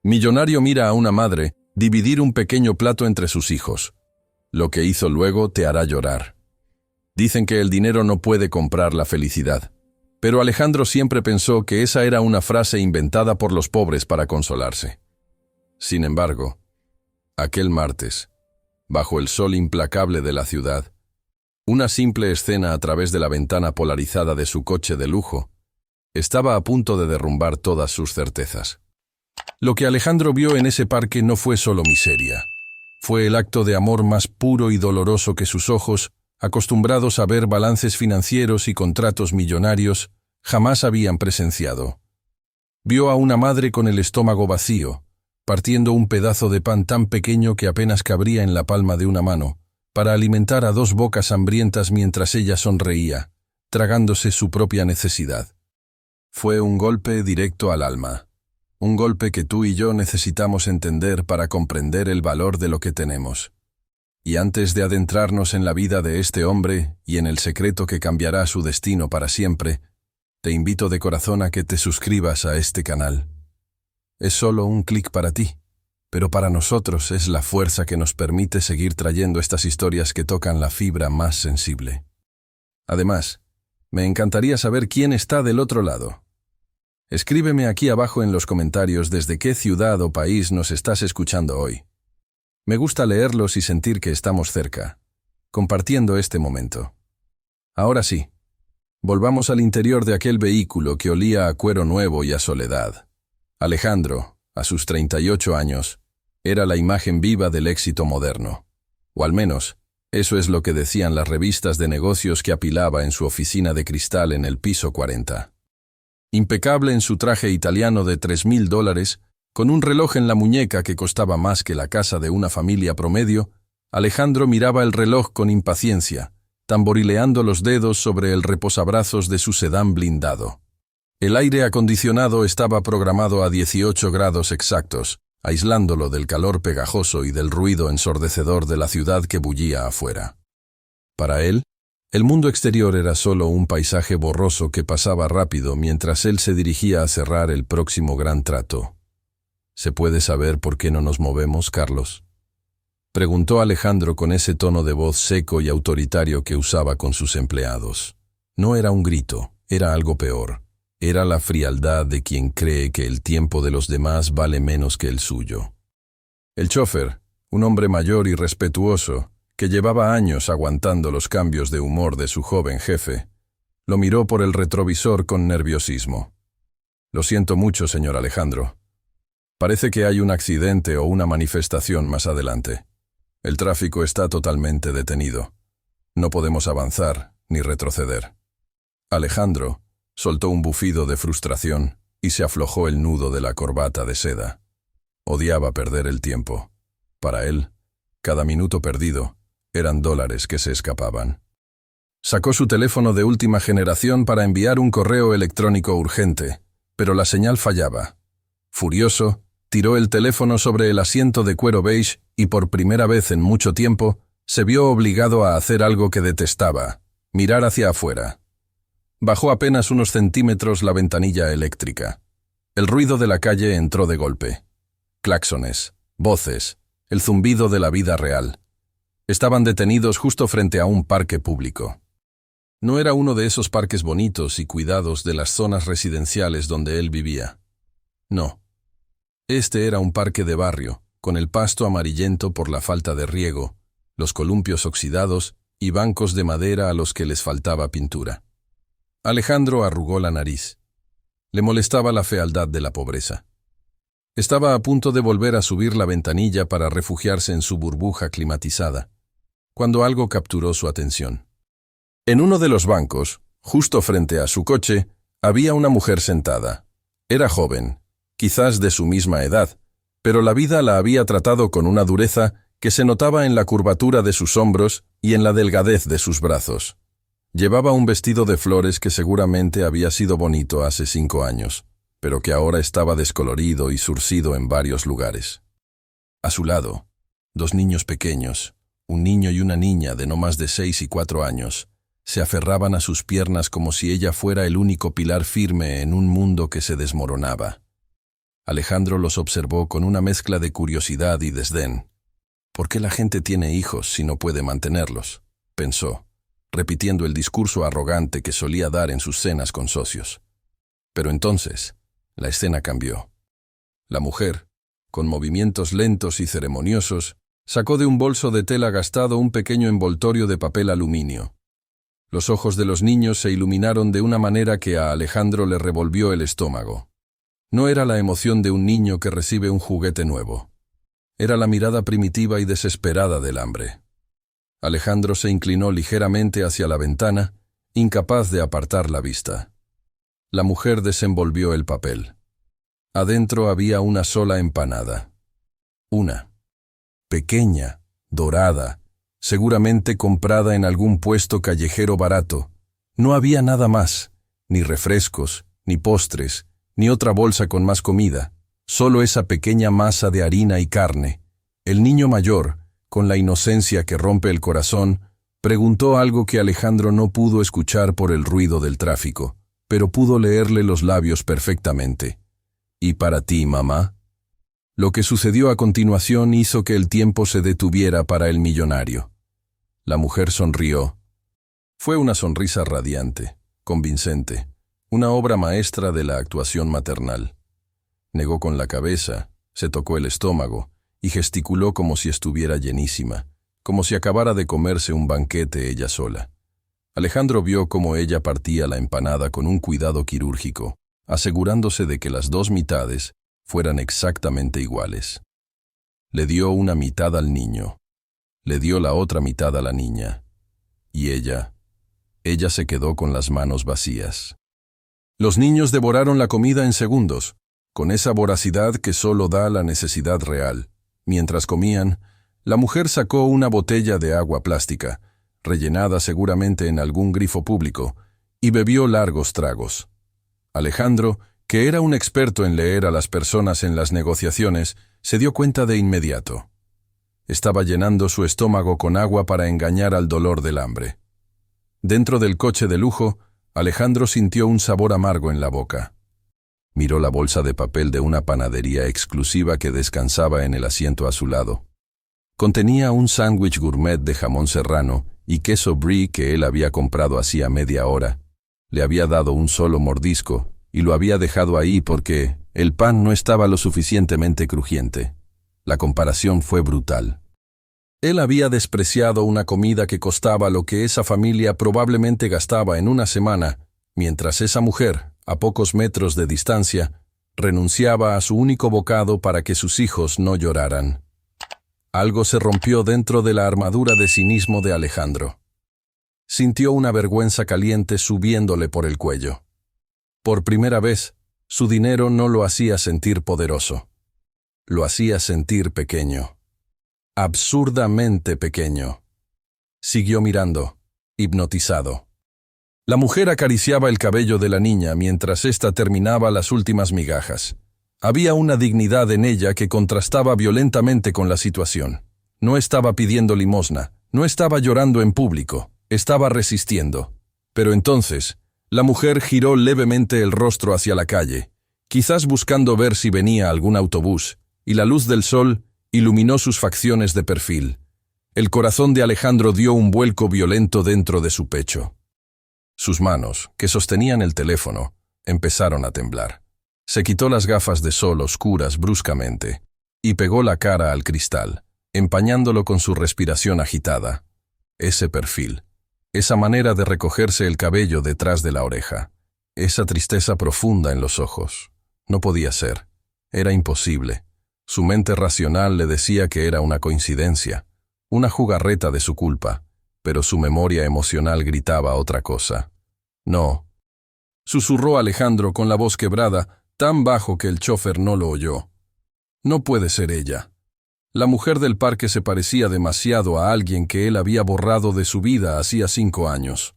Millonario mira a una madre dividir un pequeño plato entre sus hijos. Lo que hizo luego te hará llorar. Dicen que el dinero no puede comprar la felicidad, pero Alejandro siempre pensó que esa era una frase inventada por los pobres para consolarse. Sin embargo, aquel martes, bajo el sol implacable de la ciudad, una simple escena a través de la ventana polarizada de su coche de lujo estaba a punto de derrumbar todas sus certezas. Lo que Alejandro vio en ese parque no fue solo miseria. Fue el acto de amor más puro y doloroso que sus ojos, acostumbrados a ver balances financieros y contratos millonarios, jamás habían presenciado. Vio a una madre con el estómago vacío, partiendo un pedazo de pan tan pequeño que apenas cabría en la palma de una mano, para alimentar a dos bocas hambrientas mientras ella sonreía, tragándose su propia necesidad. Fue un golpe directo al alma. Un golpe que tú y yo necesitamos entender para comprender el valor de lo que tenemos. Y antes de adentrarnos en la vida de este hombre y en el secreto que cambiará su destino para siempre, te invito de corazón a que te suscribas a este canal. Es solo un clic para ti, pero para nosotros es la fuerza que nos permite seguir trayendo estas historias que tocan la fibra más sensible. Además, me encantaría saber quién está del otro lado. Escríbeme aquí abajo en los comentarios desde qué ciudad o país nos estás escuchando hoy. Me gusta leerlos y sentir que estamos cerca, compartiendo este momento. Ahora sí, volvamos al interior de aquel vehículo que olía a cuero nuevo y a soledad. Alejandro, a sus 38 años, era la imagen viva del éxito moderno. O al menos, eso es lo que decían las revistas de negocios que apilaba en su oficina de cristal en el piso 40. Impecable en su traje italiano de $3,000, con un reloj en la muñeca que costaba más que la casa de una familia promedio, Alejandro miraba el reloj con impaciencia, tamborileando los dedos sobre el reposabrazos de su sedán blindado. El aire acondicionado estaba programado a 18 grados exactos, aislándolo del calor pegajoso y del ruido ensordecedor de la ciudad que bullía afuera. Para él, el mundo exterior era solo un paisaje borroso que pasaba rápido mientras él se dirigía a cerrar el próximo gran trato. ¿Se puede saber por qué no nos movemos, Carlos?, preguntó Alejandro con ese tono de voz seco y autoritario que usaba con sus empleados. No era un grito, era algo peor. Era la frialdad de quien cree que el tiempo de los demás vale menos que el suyo. El chófer, un hombre mayor y respetuoso, que llevaba años aguantando los cambios de humor de su joven jefe, lo miró por el retrovisor con nerviosismo. Lo siento mucho, señor Alejandro. Parece que hay un accidente o una manifestación más adelante. El tráfico está totalmente detenido. No podemos avanzar ni retroceder. Alejandro soltó un bufido de frustración y se aflojó el nudo de la corbata de seda. Odiaba perder el tiempo. Para él, cada minuto perdido eran dólares que se escapaban. Sacó su teléfono de última generación para enviar un correo electrónico urgente, pero la señal fallaba. Furioso, tiró el teléfono sobre el asiento de cuero beige y por primera vez en mucho tiempo se vio obligado a hacer algo que detestaba: mirar hacia afuera. Bajó apenas unos centímetros la ventanilla eléctrica. El ruido de la calle entró de golpe. Claxones, voces, el zumbido de la vida real. Estaban detenidos justo frente a un parque público. No era uno de esos parques bonitos y cuidados de las zonas residenciales donde él vivía. No. Este era un parque de barrio, con el pasto amarillento por la falta de riego, los columpios oxidados y bancos de madera a los que les faltaba pintura. Alejandro arrugó la nariz. Le molestaba la fealdad de la pobreza. Estaba a punto de volver a subir la ventanilla para refugiarse en su burbuja climatizada, cuando algo capturó su atención. En uno de los bancos, justo frente a su coche, había una mujer sentada. Era joven, quizás de su misma edad, pero la vida la había tratado con una dureza que se notaba en la curvatura de sus hombros y en la delgadez de sus brazos. Llevaba un vestido de flores que seguramente había sido bonito hace 5 años, pero que ahora estaba descolorido y zurcido en varios lugares. A su lado, 2 niños pequeños, un niño y una niña de no más de 6 y 4 años, se aferraban a sus piernas como si ella fuera el único pilar firme en un mundo que se desmoronaba. Alejandro los observó con una mezcla de curiosidad y desdén. ¿Por qué la gente tiene hijos si no puede mantenerlos?, pensó, repitiendo el discurso arrogante que solía dar en sus cenas con socios. Pero entonces, la escena cambió. La mujer, con movimientos lentos y ceremoniosos, sacó de un bolso de tela gastado un pequeño envoltorio de papel aluminio. Los ojos de los niños se iluminaron de una manera que a Alejandro le revolvió el estómago. No era la emoción de un niño que recibe un juguete nuevo. Era la mirada primitiva y desesperada del hambre. Alejandro se inclinó ligeramente hacia la ventana, incapaz de apartar la vista. La mujer desenvolvió el papel. Adentro había una sola empanada. Una. Pequeña, dorada, seguramente comprada en algún puesto callejero barato. No había nada más, ni refrescos, ni postres, ni otra bolsa con más comida, solo esa pequeña masa de harina y carne. El niño mayor, con la inocencia que rompe el corazón, preguntó algo que Alejandro no pudo escuchar por el ruido del tráfico, pero pudo leerle los labios perfectamente. ¿Y para ti, mamá? Lo que sucedió a continuación hizo que el tiempo se detuviera para el millonario. La mujer sonrió. Fue una sonrisa radiante, convincente, una obra maestra de la actuación maternal. Negó con la cabeza, se tocó el estómago y gesticuló como si estuviera llenísima, como si acabara de comerse un banquete ella sola. Alejandro vio cómo ella partía la empanada con un cuidado quirúrgico, asegurándose de que las dos mitades fueran exactamente iguales. Le dio una mitad al niño, le dio la otra mitad a la niña, y ella se quedó con las manos vacías. Los niños devoraron la comida en segundos, con esa voracidad que solo da la necesidad real. Mientras comían, la mujer sacó una botella de agua plástica, rellenada seguramente en algún grifo público, y bebió largos tragos. Alejandro, que era un experto en leer a las personas en las negociaciones, se dio cuenta de inmediato. Estaba llenando su estómago con agua para engañar al dolor del hambre. Dentro del coche de lujo, Alejandro sintió un sabor amargo en la boca. Miró la bolsa de papel de una panadería exclusiva que descansaba en el asiento a su lado. Contenía un sándwich gourmet de jamón serrano y queso brie que él había comprado hacía media hora. Le había dado un solo mordisco y lo había dejado ahí porque el pan no estaba lo suficientemente crujiente. La comparación fue brutal. Él había despreciado una comida que costaba lo que esa familia probablemente gastaba en una semana, mientras esa mujer, a pocos metros de distancia, renunciaba a su único bocado para que sus hijos no lloraran. Algo se rompió dentro de la armadura de cinismo de Alejandro. Sintió una vergüenza caliente subiéndole por el cuello. Por primera vez, su dinero no lo hacía sentir poderoso. Lo hacía sentir pequeño. Absurdamente pequeño. Siguió mirando, hipnotizado. La mujer acariciaba el cabello de la niña mientras ésta terminaba las últimas migajas. Había una dignidad en ella que contrastaba violentamente con la situación. No estaba pidiendo limosna, no estaba llorando en público, estaba resistiendo. Pero entonces, la mujer giró levemente el rostro hacia la calle, quizás buscando ver si venía algún autobús, y la luz del sol iluminó sus facciones de perfil. El corazón de Alejandro dio un vuelco violento dentro de su pecho. Sus manos, que sostenían el teléfono, empezaron a temblar. Se quitó las gafas de sol oscuras bruscamente y pegó la cara al cristal, empañándolo con su respiración agitada. Ese perfil, esa manera de recogerse el cabello detrás de la oreja, esa tristeza profunda en los ojos. No podía ser. Era imposible. Su mente racional le decía que era una coincidencia, una jugarreta de su culpa, pero su memoria emocional gritaba otra cosa. No. Susurró Alejandro con la voz quebrada, tan bajo que el chofer no lo oyó. No puede ser ella. La mujer del parque se parecía demasiado a alguien que él había borrado de su vida hacía 5 años.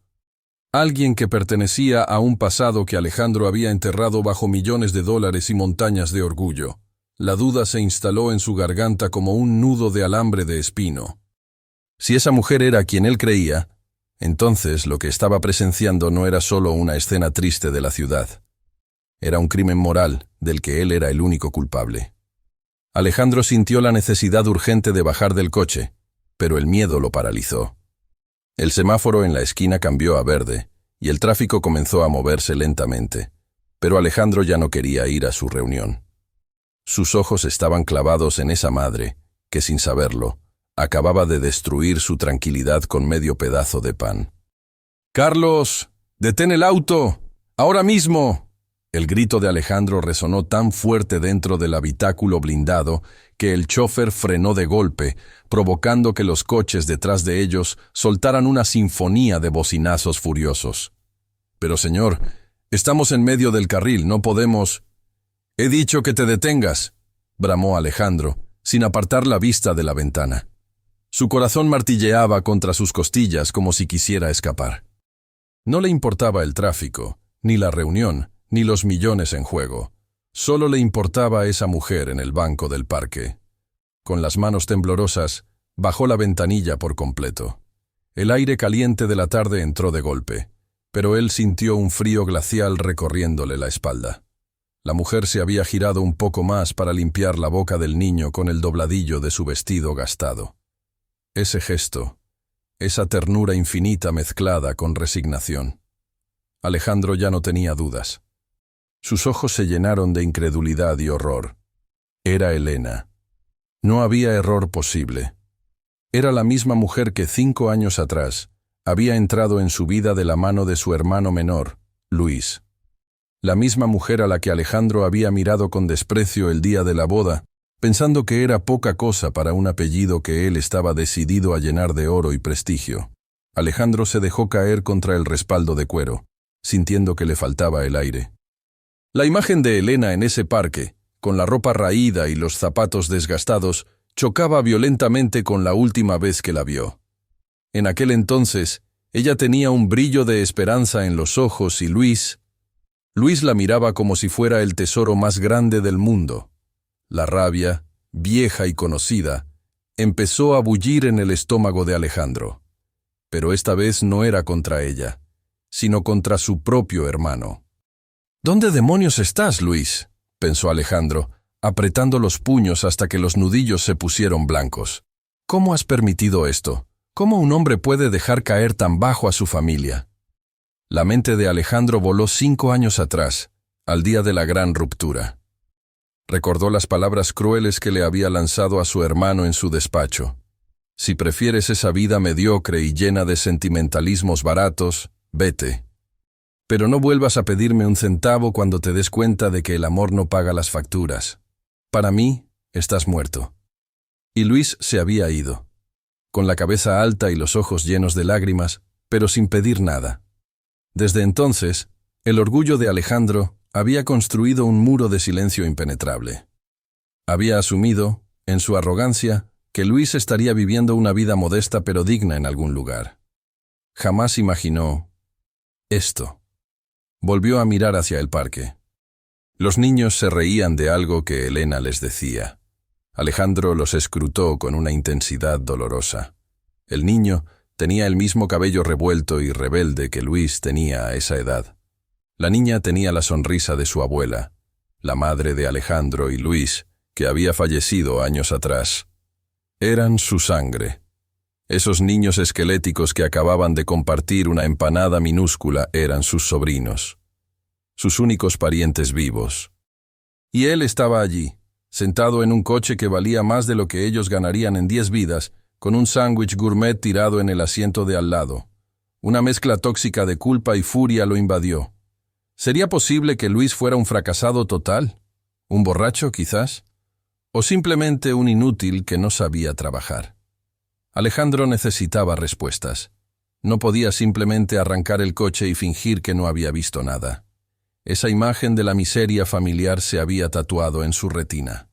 Alguien que pertenecía a un pasado que Alejandro había enterrado bajo millones de dólares y montañas de orgullo. La duda se instaló en su garganta como un nudo de alambre de espino. Si esa mujer era quien él creía, entonces lo que estaba presenciando no era solo una escena triste de la ciudad. Era un crimen moral del que él era el único culpable. Alejandro sintió la necesidad urgente de bajar del coche, pero el miedo lo paralizó. El semáforo en la esquina cambió a verde, y el tráfico comenzó a moverse lentamente, pero Alejandro ya no quería ir a su reunión. Sus ojos estaban clavados en esa madre, que sin saberlo, acababa de destruir su tranquilidad con medio pedazo de pan. «¡Carlos! ¡Detén el auto! ¡Ahora mismo!». El grito de Alejandro resonó tan fuerte dentro del habitáculo blindado que el chófer frenó de golpe, provocando que los coches detrás de ellos soltaran una sinfonía de bocinazos furiosos. «Pero señor, estamos en medio del carril, no podemos...». «He dicho que te detengas», bramó Alejandro, sin apartar la vista de la ventana. Su corazón martilleaba contra sus costillas como si quisiera escapar. No le importaba el tráfico, ni la reunión, ni los millones en juego. Solo le importaba esa mujer en el banco del parque. Con las manos temblorosas, bajó la ventanilla por completo. El aire caliente de la tarde entró de golpe, pero él sintió un frío glacial recorriéndole la espalda. La mujer se había girado un poco más para limpiar la boca del niño con el dobladillo de su vestido gastado. Ese gesto, esa ternura infinita mezclada con resignación. Alejandro ya no tenía dudas. Sus ojos se llenaron de incredulidad y horror. Era Elena. No había error posible. Era la misma mujer que 5 años atrás había entrado en su vida de la mano de su hermano menor, Luis. La misma mujer a la que Alejandro había mirado con desprecio el día de la boda, pensando que era poca cosa para un apellido que él estaba decidido a llenar de oro y prestigio. Alejandro se dejó caer contra el respaldo de cuero, sintiendo que le faltaba el aire. La imagen de Elena en ese parque, con la ropa raída y los zapatos desgastados, chocaba violentamente con la última vez que la vio. En aquel entonces, ella tenía un brillo de esperanza en los ojos y Luis la miraba como si fuera el tesoro más grande del mundo. La rabia, vieja y conocida, empezó a bullir en el estómago de Alejandro. Pero esta vez no era contra ella, sino contra su propio hermano. «¿Dónde demonios estás, Luis?», pensó Alejandro, apretando los puños hasta que los nudillos se pusieron blancos. «¿Cómo has permitido esto? ¿Cómo un hombre puede dejar caer tan bajo a su familia?». La mente de Alejandro voló 5 años atrás, al día de la gran ruptura. Recordó las palabras crueles que le había lanzado a su hermano en su despacho. «Si prefieres esa vida mediocre y llena de sentimentalismos baratos, vete. Pero no vuelvas a pedirme un centavo cuando te des cuenta de que el amor no paga las facturas. Para mí, estás muerto». Y Luis se había ido, con la cabeza alta y los ojos llenos de lágrimas, pero sin pedir nada. Desde entonces, el orgullo de Alejandro había construido un muro de silencio impenetrable. Había asumido, en su arrogancia, que Luis estaría viviendo una vida modesta pero digna en algún lugar. Jamás imaginó esto. Volvió a mirar hacia el parque. Los niños se reían de algo que Elena les decía. Alejandro los escrutó con una intensidad dolorosa. El niño tenía el mismo cabello revuelto y rebelde que Luis tenía a esa edad. La niña tenía la sonrisa de su abuela, la madre de Alejandro y Luis, que había fallecido años atrás. Eran su sangre. Esos niños esqueléticos que acababan de compartir una empanada minúscula eran sus sobrinos, sus únicos parientes vivos. Y él estaba allí, sentado en un coche que valía más de lo que ellos ganarían en 10 vidas, con un sándwich gourmet tirado en el asiento de al lado. Una mezcla tóxica de culpa y furia lo invadió. ¿Sería posible que Luis fuera un fracasado total? ¿Un borracho, quizás? ¿O simplemente un inútil que no sabía trabajar? Alejandro necesitaba respuestas. No podía simplemente arrancar el coche y fingir que no había visto nada. Esa imagen de la miseria familiar se había tatuado en su retina.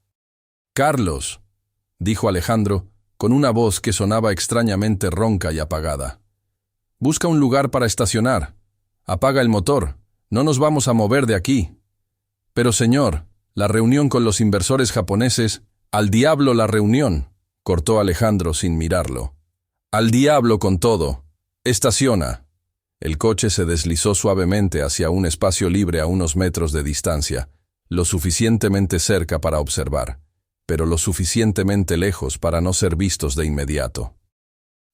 «Carlos», dijo Alejandro, con una voz que sonaba extrañamente ronca y apagada. «Busca un lugar para estacionar. Apaga el motor. No nos vamos a mover de aquí». «Pero señor, la reunión con los inversores japoneses...». «Al diablo la reunión», cortó Alejandro sin mirarlo. «Al diablo con todo. Estaciona». El coche se deslizó suavemente hacia un espacio libre a unos metros de distancia, lo suficientemente cerca para observar, pero lo suficientemente lejos para no ser vistos de inmediato.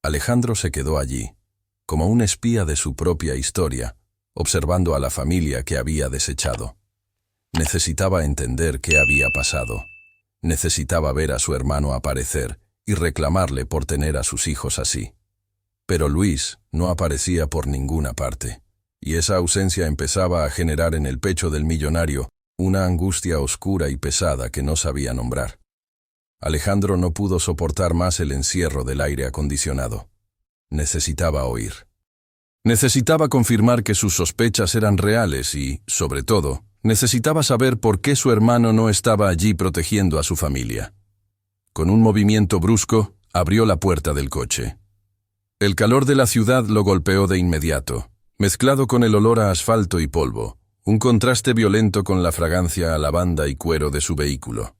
Alejandro se quedó allí, como un espía de su propia historia, observando a la familia que había desechado. Necesitaba entender qué había pasado. Necesitaba ver a su hermano aparecer y reclamarle por tener a sus hijos así. Pero Luis no aparecía por ninguna parte, y esa ausencia empezaba a generar en el pecho del millonario una angustia oscura y pesada que no sabía nombrar. Alejandro no pudo soportar más el encierro del aire acondicionado. Necesitaba oír. Necesitaba confirmar que sus sospechas eran reales y, sobre todo, necesitaba saber por qué su hermano no estaba allí protegiendo a su familia. Con un movimiento brusco, abrió la puerta del coche. El calor de la ciudad lo golpeó de inmediato, mezclado con el olor a asfalto y polvo, un contraste violento con la fragancia a lavanda y cuero de su vehículo.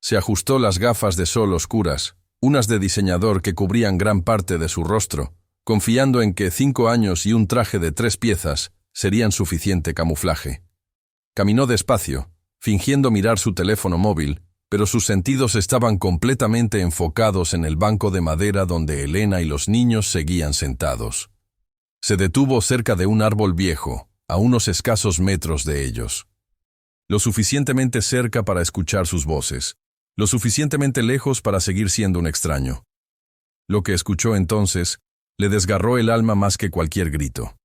Se ajustó las gafas de sol oscuras, unas de diseñador que cubrían gran parte de su rostro, confiando en que 5 años y un traje de 3 piezas serían suficiente camuflaje. Caminó despacio, fingiendo mirar su teléfono móvil, pero sus sentidos estaban completamente enfocados en el banco de madera donde Elena y los niños seguían sentados. Se detuvo cerca de un árbol viejo, a unos escasos metros de ellos. Lo suficientemente cerca para escuchar sus voces, lo suficientemente lejos para seguir siendo un extraño. Lo que escuchó entonces le desgarró el alma más que cualquier grito.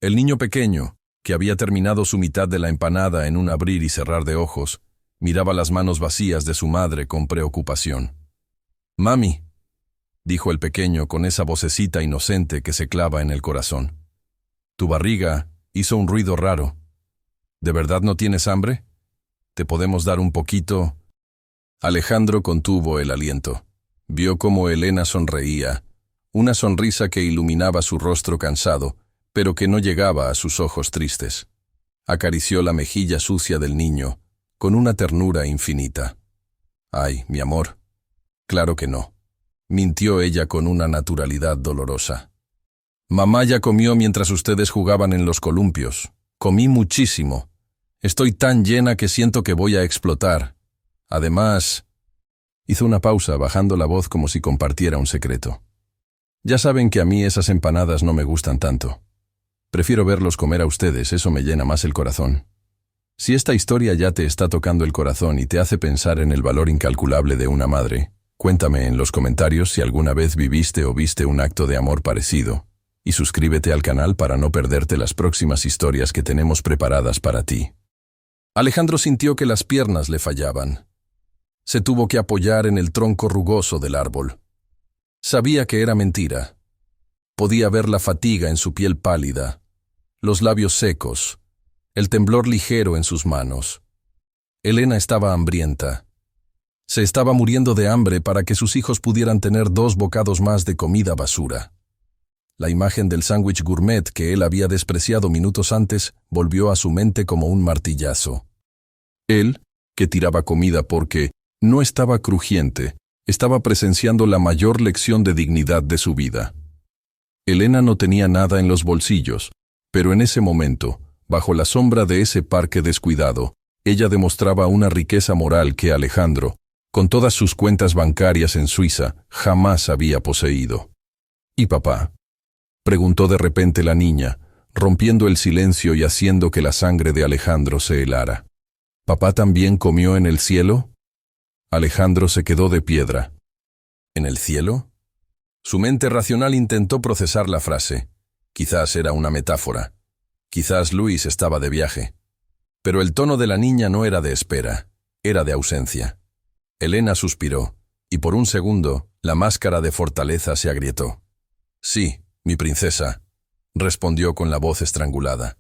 El niño pequeño, que había terminado su mitad de la empanada en un abrir y cerrar de ojos, miraba las manos vacías de su madre con preocupación. «Mami», dijo el pequeño con esa vocecita inocente que se clava en el corazón. «Tu barriga hizo un ruido raro. ¿De verdad no tienes hambre? ¿Te podemos dar un poquito?» Alejandro contuvo el aliento. Vio cómo Elena sonreía, una sonrisa que iluminaba su rostro cansado, pero que no llegaba a sus ojos tristes. Acarició la mejilla sucia del niño, con una ternura infinita. «Ay, mi amor, claro que no», mintió ella con una naturalidad dolorosa. «Mamá ya comió mientras ustedes jugaban en los columpios. Comí muchísimo. Estoy tan llena que siento que voy a explotar. Además…» Hizo una pausa, bajando la voz como si compartiera un secreto. «Ya saben que a mí esas empanadas no me gustan tanto. Prefiero verlos comer a ustedes, eso me llena más el corazón. Si esta historia ya te está tocando el corazón y te hace pensar en el valor incalculable de una madre, cuéntame en los comentarios si alguna vez viviste o viste un acto de amor parecido, y suscríbete al canal para no perderte las próximas historias que tenemos preparadas para ti». Alejandro sintió que las piernas le fallaban. Se tuvo que apoyar en el tronco rugoso del árbol. Sabía que era mentira. Podía ver la fatiga en su piel pálida, los labios secos, el temblor ligero en sus manos. Elena estaba hambrienta. Se estaba muriendo de hambre para que sus hijos pudieran tener 2 bocados más de comida basura. La imagen del sándwich gourmet que él había despreciado minutos antes volvió a su mente como un martillazo. Él, que tiraba comida porque no estaba crujiente, estaba presenciando la mayor lección de dignidad de su vida. Elena no tenía nada en los bolsillos, pero en ese momento, bajo la sombra de ese parque descuidado, ella demostraba una riqueza moral que Alejandro, con todas sus cuentas bancarias en Suiza, jamás había poseído. «¿Y papá?», preguntó de repente la niña, rompiendo el silencio y haciendo que la sangre de Alejandro se helara. «¿Papá también comió en el cielo?». Alejandro se quedó de piedra. ¿En el cielo? Su mente racional intentó procesar la frase. Quizás era una metáfora. Quizás Luis estaba de viaje. Pero el tono de la niña no era de espera, era de ausencia. Elena suspiró, y por un segundo, la máscara de fortaleza se agrietó. «Sí, mi princesa», respondió con la voz estrangulada.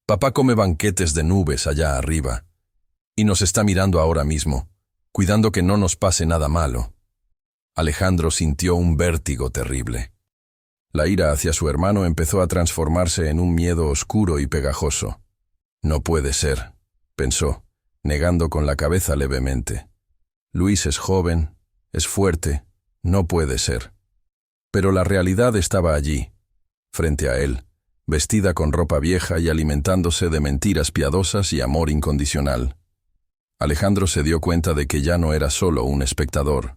«Papá come banquetes de nubes allá arriba, y nos está mirando ahora mismo, cuidando que no nos pase nada malo». Alejandro sintió un vértigo terrible. La ira hacia su hermano empezó a transformarse en un miedo oscuro y pegajoso. «No puede ser», pensó, negando con la cabeza levemente. «Luis es joven, es fuerte, no puede ser». Pero la realidad estaba allí, frente a él, vestida con ropa vieja y alimentándose de mentiras piadosas y amor incondicional. Alejandro se dio cuenta de que ya no era solo un espectador.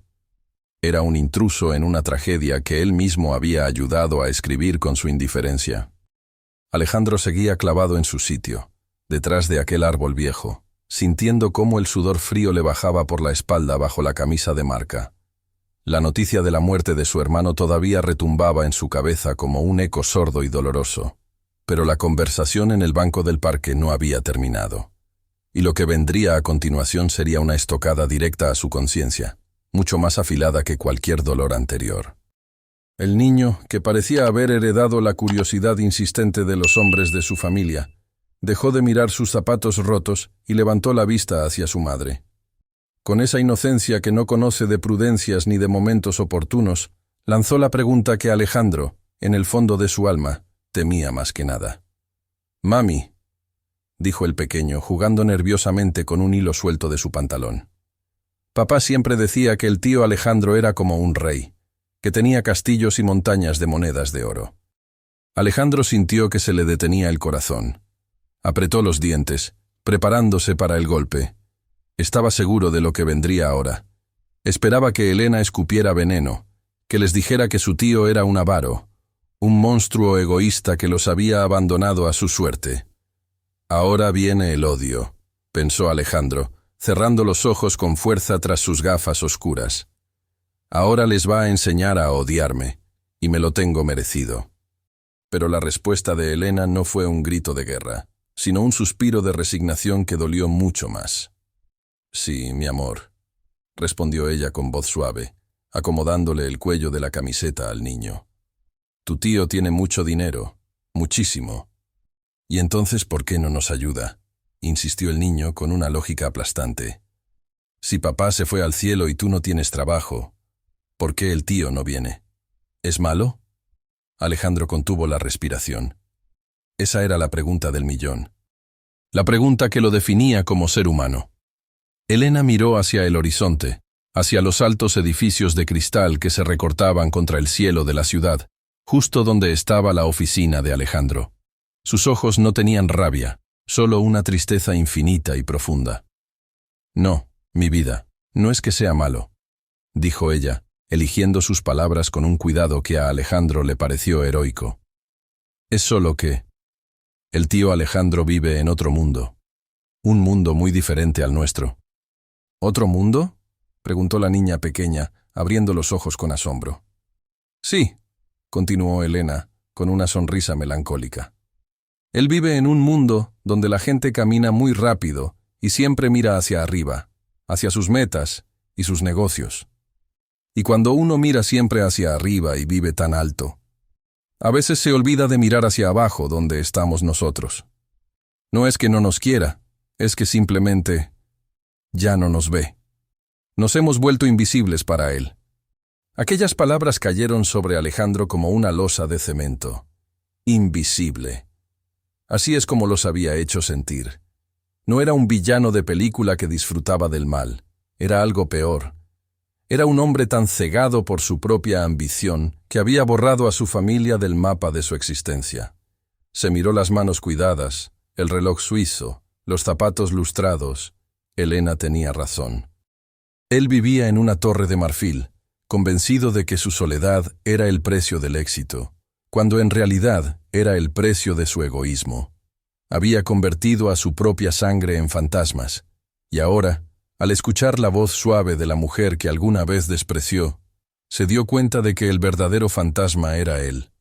Era un intruso en una tragedia que él mismo había ayudado a escribir con su indiferencia. Alejandro seguía clavado en su sitio, detrás de aquel árbol viejo, sintiendo cómo el sudor frío le bajaba por la espalda bajo la camisa de marca. La noticia de la muerte de su hermano todavía retumbaba en su cabeza como un eco sordo y doloroso, pero la conversación en el banco del parque no había terminado, y lo que vendría a continuación sería una estocada directa a su conciencia, mucho más afilada que cualquier dolor anterior. El niño, que parecía haber heredado la curiosidad insistente de los hombres de su familia, dejó de mirar sus zapatos rotos y levantó la vista hacia su madre. Con esa inocencia que no conoce de prudencias ni de momentos oportunos, lanzó la pregunta que Alejandro, en el fondo de su alma, temía más que nada. «Mami», dijo el pequeño, jugando nerviosamente con un hilo suelto de su pantalón. Papá siempre decía que el tío Alejandro era como un rey, que tenía castillos y montañas de monedas de oro. Alejandro sintió que se le detenía el corazón. Apretó los dientes, preparándose para el golpe. Estaba seguro de lo que vendría ahora. Esperaba que Elena escupiera veneno, que les dijera que su tío era un avaro, un monstruo egoísta que los había abandonado a su suerte. Ahora viene el odio, pensó Alejandro, cerrando los ojos con fuerza tras sus gafas oscuras. Ahora les va a enseñar a odiarme, y me lo tengo merecido. Pero la respuesta de Elena no fue un grito de guerra, sino un suspiro de resignación que dolió mucho más. «Sí, mi amor», respondió ella con voz suave, acomodándole el cuello de la camiseta al niño. «Tu tío tiene mucho dinero, muchísimo. ¿Y entonces por qué no nos ayuda?», insistió el niño con una lógica aplastante. «Si papá se fue al cielo y tú no tienes trabajo, ¿por qué el tío no viene? ¿Es malo?». Alejandro contuvo la respiración. Esa era la pregunta del millón. La pregunta que lo definía como ser humano. Elena miró hacia el horizonte, hacia los altos edificios de cristal que se recortaban contra el cielo de la ciudad, justo donde estaba la oficina de Alejandro. Sus ojos no tenían rabia, solo una tristeza infinita y profunda. «No, mi vida, no es que sea malo», dijo ella, eligiendo sus palabras con un cuidado que a Alejandro le pareció heroico. «Es solo que el tío Alejandro vive en otro mundo, un mundo muy diferente al nuestro». «¿Otro mundo?», preguntó la niña pequeña, abriendo los ojos con asombro. «Sí», continuó Elena, con una sonrisa melancólica. «Él vive en un mundo donde la gente camina muy rápido y siempre mira hacia arriba, hacia sus metas y sus negocios. Y cuando uno mira siempre hacia arriba y vive tan alto, a veces se olvida de mirar hacia abajo donde estamos nosotros. No es que no nos quiera, es que simplemente ya no nos ve. Nos hemos vuelto invisibles para él». Aquellas palabras cayeron sobre Alejandro como una losa de cemento. Invisible. Así es como los había hecho sentir. No era un villano de película que disfrutaba del mal, era algo peor. Era un hombre tan cegado por su propia ambición que había borrado a su familia del mapa de su existencia. Se miró las manos cuidadas, el reloj suizo, los zapatos lustrados. Elena tenía razón. Él vivía en una torre de marfil, convencido de que su soledad era el precio del éxito, cuando en realidad era el precio de su egoísmo. Había convertido a su propia sangre en fantasmas, y ahora, al escuchar la voz suave de la mujer que alguna vez despreció, se dio cuenta de que el verdadero fantasma era él.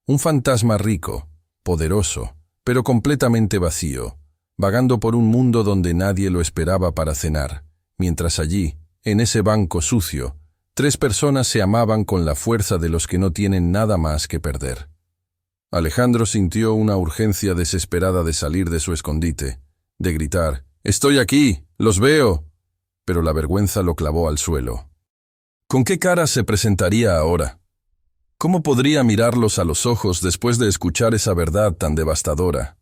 Un fantasma rico, poderoso, pero completamente vacío, vagando por un mundo donde nadie lo esperaba para cenar, mientras allí, en ese banco sucio, 3 personas se amaban con la fuerza de los que no tienen nada más que perder. Alejandro sintió una urgencia desesperada de salir de su escondite, de gritar: «¡Estoy aquí! ¡Los veo!», pero la vergüenza lo clavó al suelo. ¿Con qué cara se presentaría ahora? ¿Cómo podría mirarlos a los ojos después de escuchar esa verdad tan devastadora?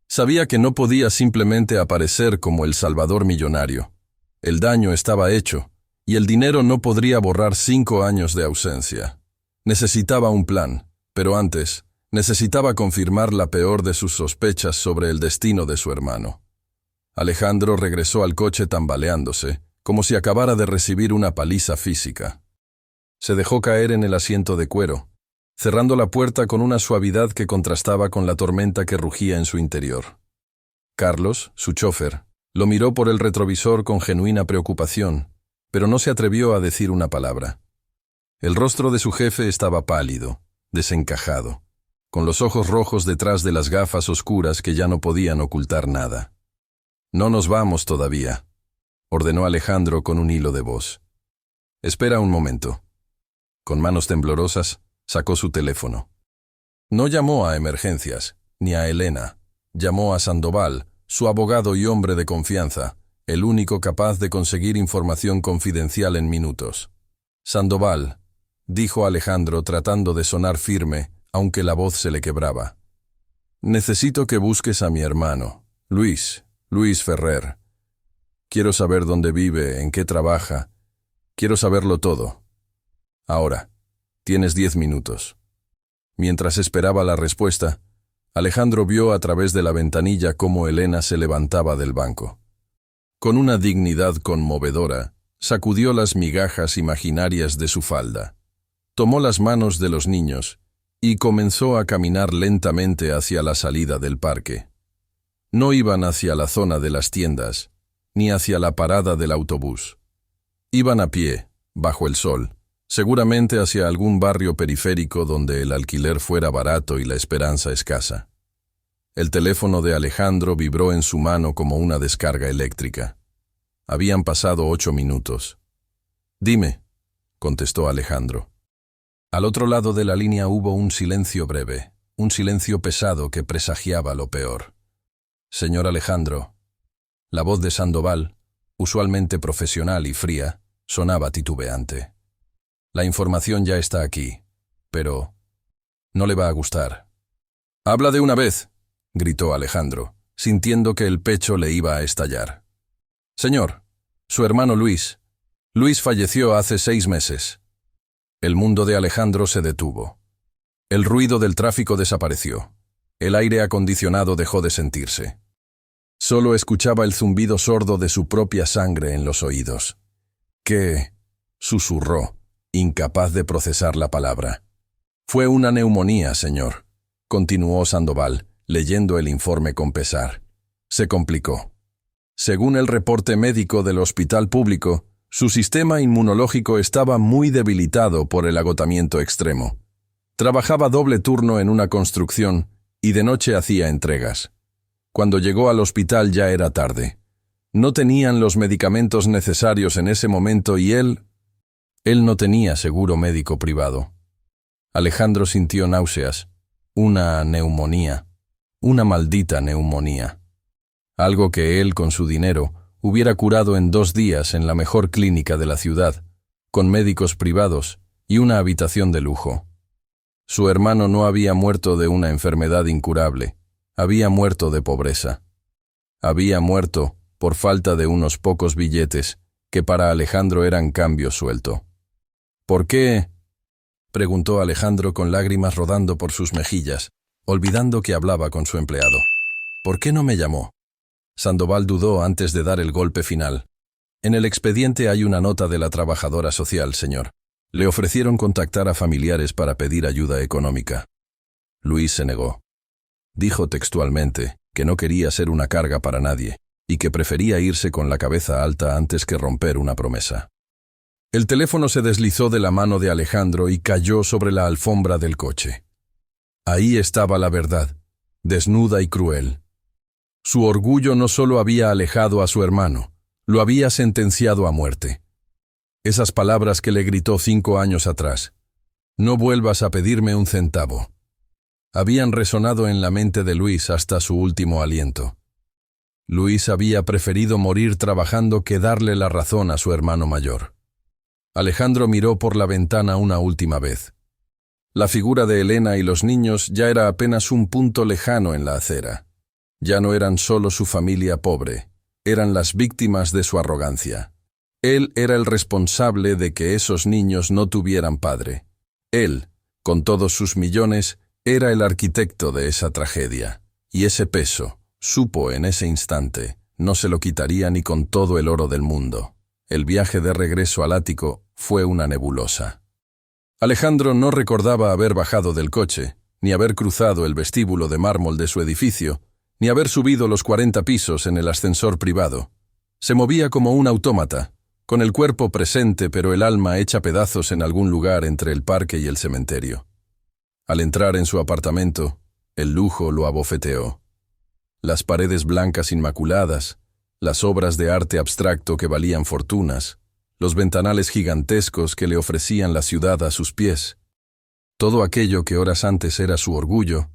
Sabía que no podía simplemente aparecer como el salvador millonario. El daño estaba hecho, y el dinero no podría borrar 5 años de ausencia. Necesitaba un plan, pero antes, Necesitaba confirmar la peor de sus sospechas sobre el destino de su hermano. Alejandro regresó al coche tambaleándose, como si acabara de recibir una paliza física. Se dejó caer en el asiento de cuero, cerrando la puerta con una suavidad que contrastaba con la tormenta que rugía en su interior. Carlos, su chofer, lo miró por el retrovisor con genuina preocupación, pero no se atrevió a decir una palabra. El rostro de su jefe estaba pálido, desencajado, con los ojos rojos detrás de las gafas oscuras que ya no podían ocultar nada. «No nos vamos todavía», ordenó Alejandro con un hilo de voz. «Espera un momento». Con manos temblorosas, sacó su teléfono. No llamó a emergencias, ni a Elena. Llamó a Sandoval, su abogado y hombre de confianza, el único capaz de conseguir información confidencial en minutos. «Sandoval», dijo Alejandro tratando de sonar firme, aunque la voz se le quebraba. «Necesito que busques a mi hermano, Luis Ferrer. Quiero saber dónde vive, en qué trabaja. Quiero saberlo todo. Ahora, tienes 10 minutos». Mientras esperaba la respuesta, Alejandro vio a través de la ventanilla cómo Elena se levantaba del banco. Con una dignidad conmovedora, sacudió las migajas imaginarias de su falda. Tomó las manos de los niños y comenzó a caminar lentamente hacia la salida del parque. No iban hacia la zona de las tiendas, ni hacia la parada del autobús. Iban a pie, bajo el sol, seguramente hacia algún barrio periférico donde el alquiler fuera barato y la esperanza escasa. El teléfono de Alejandro vibró en su mano como una descarga eléctrica. Habían pasado 8 minutos. «Dime», contestó Alejandro. Al otro lado de la línea hubo un silencio breve, un silencio pesado que presagiaba lo peor. «Señor Alejandro». La voz de Sandoval, usualmente profesional y fría, sonaba titubeante. «La información ya está aquí, pero no le va a gustar». «Habla de una vez», gritó Alejandro, sintiendo que el pecho le iba a estallar. «Señor, su hermano Luis falleció hace 6 meses». El mundo de Alejandro se detuvo. El ruido del tráfico desapareció. El aire acondicionado dejó de sentirse. Solo escuchaba el zumbido sordo de su propia sangre en los oídos. «¿Qué?», susurró, incapaz de procesar la palabra. «Fue una neumonía, señor», continuó Sandoval, leyendo el informe con pesar. «Se complicó. Según el reporte médico del hospital público, su sistema inmunológico estaba muy debilitado por el agotamiento extremo. Trabajaba doble turno en una construcción y de noche hacía entregas. Cuando llegó al hospital ya era tarde. No tenían los medicamentos necesarios en ese momento y él no tenía seguro médico privado». Alejandro sintió náuseas. Una neumonía. Una maldita neumonía. Algo que él, con su dinero, hubiera curado en 2 días en la mejor clínica de la ciudad, con médicos privados y una habitación de lujo. Su hermano no había muerto de una enfermedad incurable, había muerto de pobreza. Había muerto por falta de unos pocos billetes que para Alejandro eran cambio suelto. «¿Por qué?», preguntó Alejandro con lágrimas rodando por sus mejillas, olvidando que hablaba con su empleado. «¿Por qué no me llamó?». Sandoval dudó antes de dar el golpe final. «En el expediente hay una nota de la trabajadora social, señor. Le ofrecieron contactar a familiares para pedir ayuda económica». Luis se negó. Dijo textualmente que no quería ser una carga para nadie y que prefería irse con la cabeza alta antes que romper una promesa. El teléfono se deslizó de la mano de Alejandro y cayó sobre la alfombra del coche. Ahí estaba la verdad, desnuda y cruel. Su orgullo no solo había alejado a su hermano, lo había sentenciado a muerte. Esas palabras que le gritó 5 años atrás, «No vuelvas a pedirme un centavo», habían resonado en la mente de Luis hasta su último aliento. Luis había preferido morir trabajando que darle la razón a su hermano mayor. Alejandro miró por la ventana una última vez. La figura de Elena y los niños ya era apenas un punto lejano en la acera. Ya no eran solo su familia pobre, eran las víctimas de su arrogancia. Él era el responsable de que esos niños no tuvieran padre. Él, con todos sus millones, Era el arquitecto de esa tragedia, y ese peso, supo en ese instante, no se lo quitaría ni con todo el oro del mundo. El viaje de regreso al ático fue una nebulosa. Alejandro no recordaba haber bajado del coche, ni haber cruzado el vestíbulo de mármol de su edificio, ni haber subido los 40 pisos en el ascensor privado. Se movía como un autómata, con el cuerpo presente pero el alma hecha pedazos en algún lugar entre el parque y el cementerio. Al entrar en su apartamento, el lujo lo abofeteó. Las paredes blancas inmaculadas, las obras de arte abstracto que valían fortunas, los ventanales gigantescos que le ofrecían la ciudad a sus pies. Todo aquello que horas antes era su orgullo,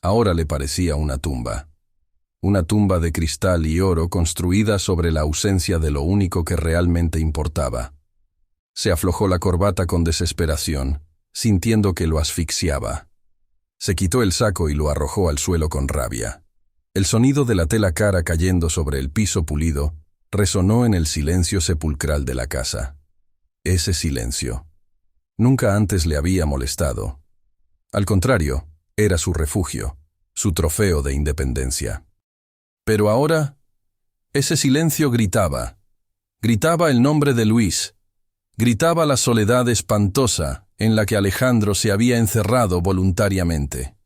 ahora le parecía una tumba. Una tumba de cristal y oro construida sobre la ausencia de lo único que realmente importaba. Se aflojó la corbata con desesperación, sintiendo que lo asfixiaba. Se quitó el saco y lo arrojó al suelo con rabia. El sonido de la tela cara cayendo sobre el piso pulido resonó en el silencio sepulcral de la casa. Ese silencio. Nunca antes le había molestado. Al contrario, era su refugio, su trofeo de independencia. Pero ahora, ese silencio gritaba. Gritaba el nombre de Luis. Gritaba la soledad espantosa en la que Alejandro se había encerrado voluntariamente.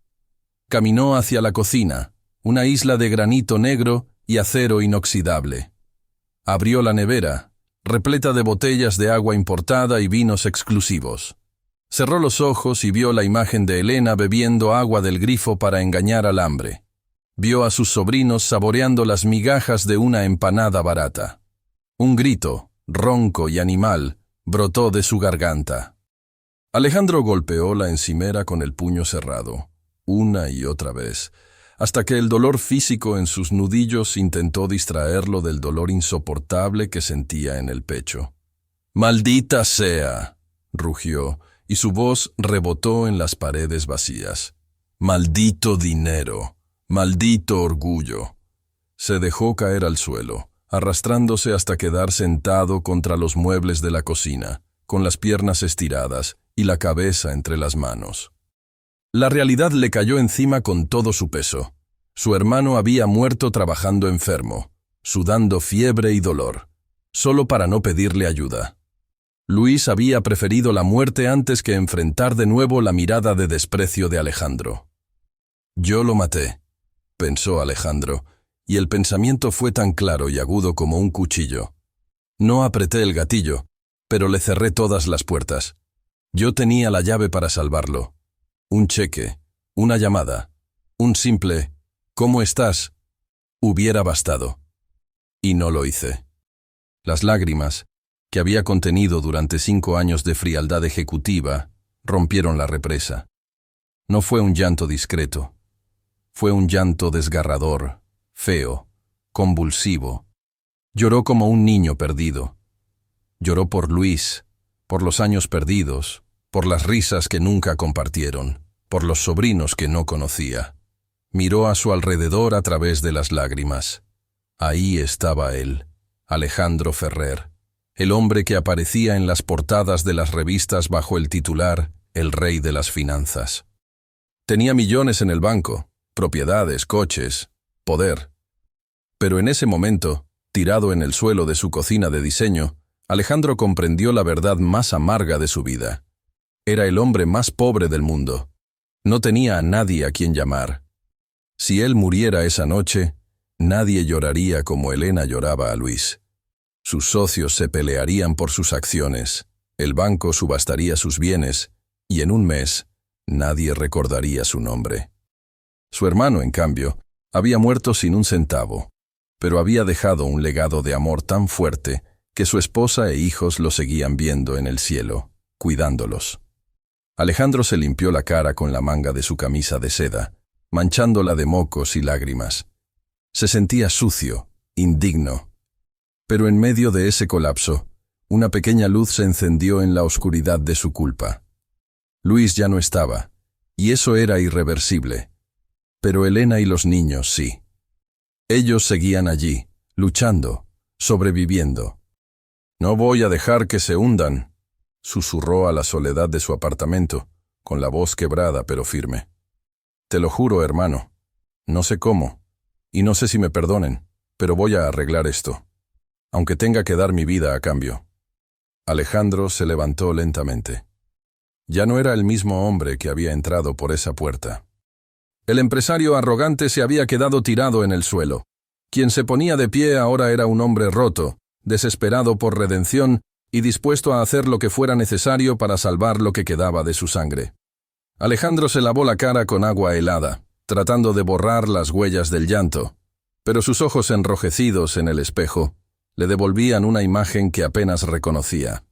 Caminó hacia la cocina, una isla de granito negro y acero inoxidable. Abrió la nevera, repleta de botellas de agua importada y vinos exclusivos. Cerró los ojos y vio la imagen de Elena bebiendo agua del grifo para engañar al hambre. Vio a sus sobrinos saboreando las migajas de una empanada barata. Un grito, ronco y animal, brotó de su garganta. Alejandro golpeó la encimera con el puño cerrado, una y otra vez, hasta que el dolor físico en sus nudillos intentó distraerlo del dolor insoportable que sentía en el pecho. «¡Maldita sea!», rugió, y su voz rebotó en las paredes vacías. «¡Maldito dinero! ¡Maldito orgullo!». Se dejó caer al suelo, arrastrándose hasta quedar sentado contra los muebles de la cocina, con las piernas estiradas y la cabeza entre las manos. La realidad le cayó encima con todo su peso. Su hermano había muerto trabajando enfermo, sudando fiebre y dolor, solo para no pedirle ayuda. Luis había preferido la muerte antes que enfrentar de nuevo la mirada de desprecio de Alejandro. «Yo lo maté», pensó Alejandro, y el pensamiento fue tan claro y agudo como un cuchillo. No apreté el gatillo, pero le cerré todas las puertas. Yo tenía la llave para salvarlo. Un cheque, una llamada, un simple «¿Cómo estás?», hubiera bastado. Y no lo hice. Las lágrimas, que había contenido durante 5 años de frialdad ejecutiva, rompieron la represa. No fue un llanto discreto. Fue un llanto desgarrador, feo, convulsivo. Lloró como un niño perdido. Lloró por Luis, por los años perdidos, por las risas que nunca compartieron, por los sobrinos que no conocía. Miró a su alrededor a través de las lágrimas. Ahí estaba él, Alejandro Ferrer, el hombre que aparecía en las portadas de las revistas bajo el titular «El rey de las finanzas». Tenía millones en el banco, propiedades, coches, poder. Pero en ese momento, tirado en el suelo de su cocina de diseño, Alejandro comprendió la verdad más amarga de su vida. Era el hombre más pobre del mundo. No tenía a nadie a quien llamar. Si él muriera esa noche, nadie lloraría como Elena lloraba a Luis. Sus socios se pelearían por sus acciones, el banco subastaría sus bienes, y en un mes, nadie recordaría su nombre. Su hermano, en cambio, había muerto sin un centavo, pero había dejado un legado de amor tan fuerte que su esposa e hijos lo seguían viendo en el cielo, cuidándolos. Alejandro se limpió la cara con la manga de su camisa de seda, manchándola de mocos y lágrimas. Se sentía sucio, indigno. Pero en medio de ese colapso, una pequeña luz se encendió en la oscuridad de su culpa. Luis ya no estaba, y eso era irreversible. Pero Elena y los niños sí. Ellos seguían allí, luchando, sobreviviendo. «No voy a dejar que se hundan», susurró a la soledad de su apartamento, con la voz quebrada pero firme. Te lo juro, hermano. No sé cómo, y no sé si me perdonen, pero voy a arreglar esto, aunque tenga que dar mi vida a cambio. Alejandro se levantó lentamente. Ya no era el mismo hombre que había entrado por esa puerta. El empresario arrogante se había quedado tirado en el suelo. Quien se ponía de pie ahora era un hombre roto, desesperado por redención y dispuesto a hacer lo que fuera necesario para salvar lo que quedaba de su sangre. Alejandro se lavó la cara con agua helada, tratando de borrar las huellas del llanto, pero sus ojos enrojecidos en el espejo le devolvían una imagen que apenas reconocía.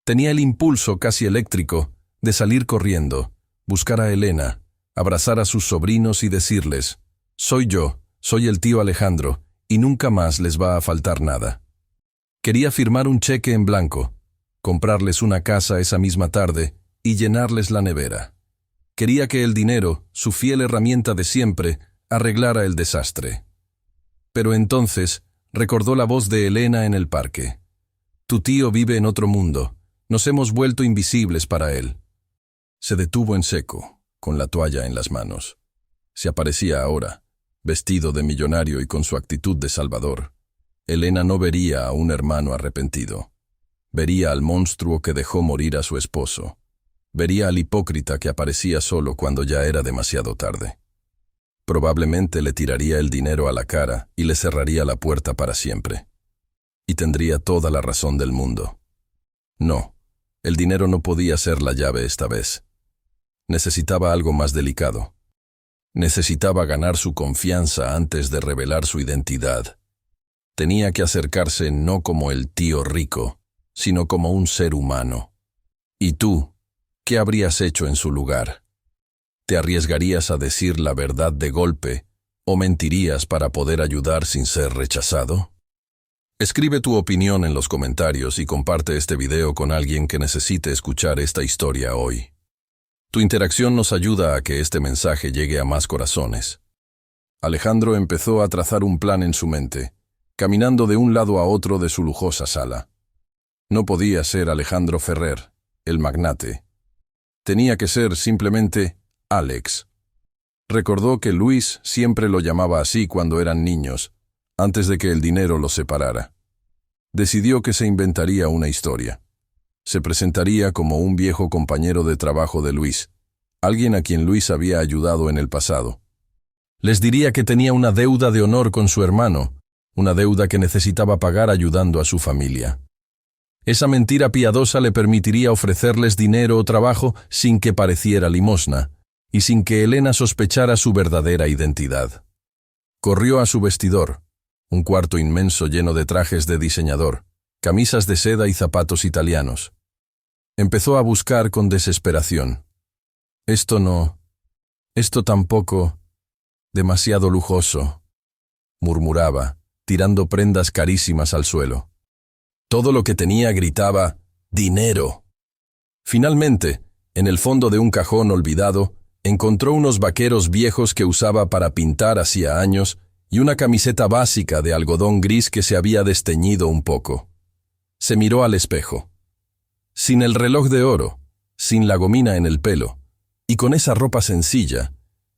Tenía el impulso casi eléctrico de salir corriendo, buscar a Elena, abrazar a sus sobrinos y decirles: «Soy yo, soy el tío Alejandro, y nunca más les va a faltar nada». Quería firmar un cheque en blanco, comprarles una casa esa misma tarde y llenarles la nevera. Quería que el dinero, su fiel herramienta de siempre, arreglara el desastre. Pero entonces recordó la voz de Elena en el parque. «Tu tío vive en otro mundo. Nos hemos vuelto invisibles para él». Se detuvo en seco, con la toalla en las manos. Se aparecía ahora, vestido de millonario y con su actitud de salvador. Elena no vería a un hermano arrepentido. Vería al monstruo que dejó morir a su esposo. Vería al hipócrita que aparecía solo cuando ya era demasiado tarde. Probablemente le tiraría el dinero a la cara y le cerraría la puerta para siempre. Y tendría toda la razón del mundo. No, el dinero no podía ser la llave esta vez. Necesitaba algo más delicado. Necesitaba ganar su confianza antes de revelar su identidad. Tenía que acercarse no como el tío rico, sino como un ser humano. ¿Y tú, qué habrías hecho en su lugar? ¿Te arriesgarías a decir la verdad de golpe o mentirías para poder ayudar sin ser rechazado? Escribe tu opinión en los comentarios y comparte este video con alguien que necesite escuchar esta historia hoy. Tu interacción nos ayuda a que este mensaje llegue a más corazones. Alejandro empezó a trazar un plan en su mente, caminando de un lado a otro de su lujosa sala. No podía ser Alejandro Ferrer, el magnate. Tenía que ser simplemente Alex. Recordó que Luis siempre lo llamaba así cuando eran niños, antes de que el dinero los separara. Decidió que se inventaría una historia. Se presentaría como un viejo compañero de trabajo de Luis, alguien a quien Luis había ayudado en el pasado. Les diría que tenía una deuda de honor con su hermano, una deuda que necesitaba pagar ayudando a su familia. Esa mentira piadosa le permitiría ofrecerles dinero o trabajo sin que pareciera limosna, y sin que Elena sospechara su verdadera identidad. Corrió a su vestidor, un cuarto inmenso lleno de trajes de diseñador, camisas de seda y zapatos italianos. Empezó a buscar con desesperación. Esto no, esto tampoco, demasiado lujoso, murmuraba, tirando prendas carísimas al suelo. Todo lo que tenía gritaba «dinero». Finalmente, en el fondo de un cajón olvidado, encontró unos vaqueros viejos que usaba para pintar hacía años y una camiseta básica de algodón gris que se había desteñido un poco. Se miró al espejo. Sin el reloj de oro, sin la gomina en el pelo, y con esa ropa sencilla,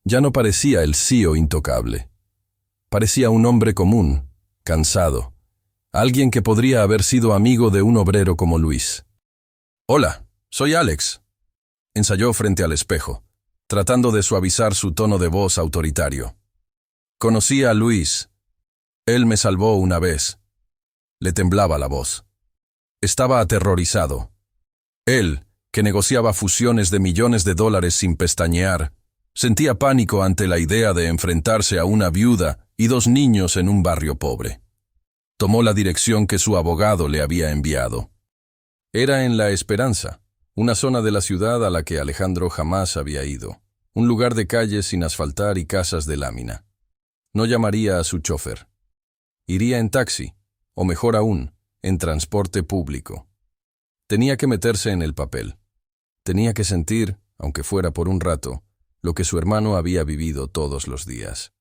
ya no parecía el CEO intocable. Parecía un hombre común, cansado, alguien que podría haber sido amigo de un obrero como Luis. «Hola, soy Alex», ensayó frente al espejo, tratando de suavizar su tono de voz autoritario. «Conocí a Luis. Él me salvó una vez». Le temblaba la voz. Estaba aterrorizado. Él, que negociaba fusiones de millones de dólares sin pestañear, sentía pánico ante la idea de enfrentarse a una viuda y 2 niños en un barrio pobre. Tomó la dirección que su abogado le había enviado. Era en La Esperanza, una zona de la ciudad a la que Alejandro jamás había ido, un lugar de calles sin asfaltar y casas de lámina. No llamaría a su chofer. Iría en taxi, o mejor aún, en transporte público. Tenía que meterse en el papel. Tenía que sentir, aunque fuera por un rato, lo que su hermano había vivido todos los días.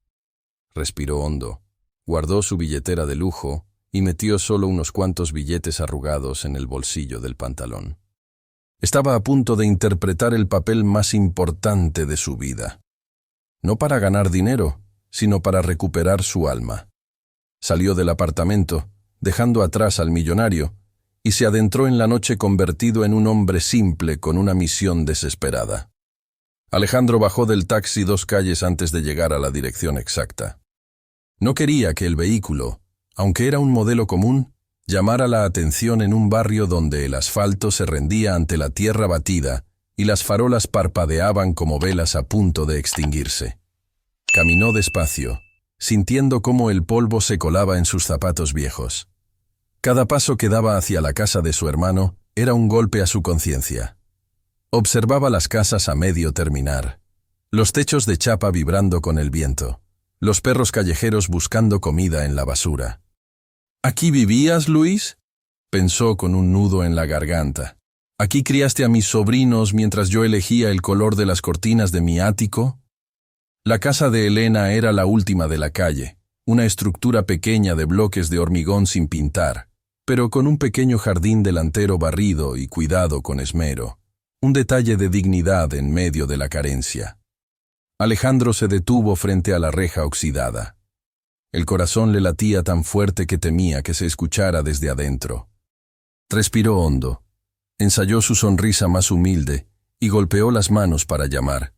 Respiró hondo, guardó su billetera de lujo y metió solo unos cuantos billetes arrugados en el bolsillo del pantalón. Estaba a punto de interpretar el papel más importante de su vida. no para ganar dinero, sino para recuperar su alma. Salió del apartamento, dejando atrás al millonario, y se adentró en la noche convertido en un hombre simple con una misión desesperada. Alejandro bajó del taxi 2 calles antes de llegar a la dirección exacta. No quería que el vehículo, aunque era un modelo común, llamara la atención en un barrio donde el asfalto se rendía ante la tierra batida y las farolas parpadeaban como velas a punto de extinguirse. Caminó despacio, sintiendo cómo el polvo se colaba en sus zapatos viejos. Cada paso que daba hacia la casa de su hermano era un golpe a su conciencia. Observaba las casas a medio terminar, los techos de chapa vibrando con el viento, los perros callejeros buscando comida en la basura. ¿Aquí vivías, Luis?, pensó con un nudo en la garganta. ¿Aquí criaste a mis sobrinos mientras yo elegía el color de las cortinas de mi ático? La casa de Elena era la última de la calle, una estructura pequeña de bloques de hormigón sin pintar, pero con un pequeño jardín delantero barrido y cuidado con esmero, un detalle de dignidad en medio de la carencia. Alejandro se detuvo frente a la reja oxidada. El corazón le latía tan fuerte que temía que se escuchara desde adentro. Respiró hondo, ensayó su sonrisa más humilde y golpeó las manos para llamar,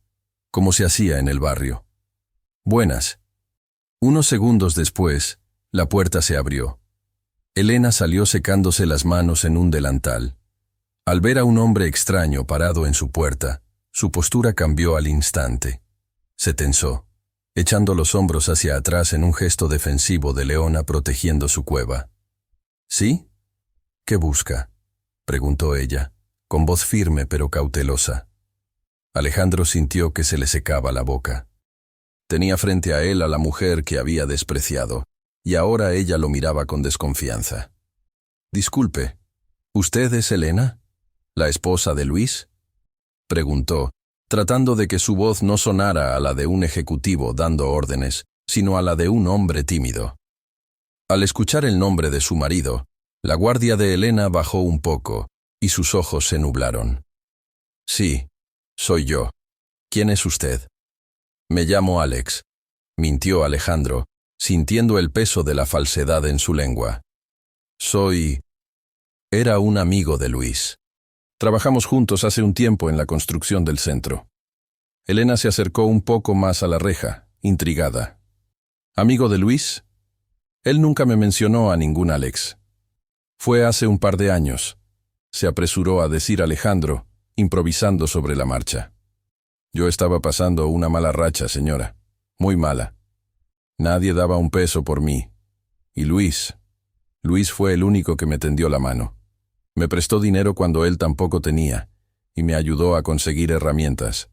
como se hacía en el barrio. «Buenas». Unos segundos después, la puerta se abrió. Elena salió secándose las manos en un delantal. Al ver a un hombre extraño parado en su puerta, su postura cambió al instante. Se tensó, echando los hombros hacia atrás en un gesto defensivo de leona protegiendo su cueva. ¿Sí? ¿Qué busca?, preguntó ella, con voz firme pero cautelosa. Alejandro sintió que se le secaba la boca. Tenía frente a él a la mujer que había despreciado, y ahora ella lo miraba con desconfianza. «Disculpe, ¿usted es Elena? ¿La esposa de Luis?», preguntó, tratando de que su voz no sonara a la de un ejecutivo dando órdenes, sino a la de un hombre tímido. Al escuchar el nombre de su marido, la guardia de Elena bajó un poco, y sus ojos se nublaron. «Sí, soy yo. ¿Quién es usted?». «Me llamo Alex», mintió Alejandro, sintiendo el peso de la falsedad en su lengua. Era un amigo de Luis. Trabajamos juntos hace un tiempo en la construcción del centro. Elena se acercó un poco más a la reja, intrigada. «¿Amigo de Luis?». Él nunca me mencionó a ningún Alex. «Fue hace un par de años», se apresuró a decir Alejandro, improvisando sobre la marcha. «Yo estaba pasando una mala racha, señora. Muy mala. Nadie daba un peso por mí. Y Luis fue el único que me tendió la mano. Me prestó dinero cuando él tampoco tenía, y me ayudó a conseguir herramientas.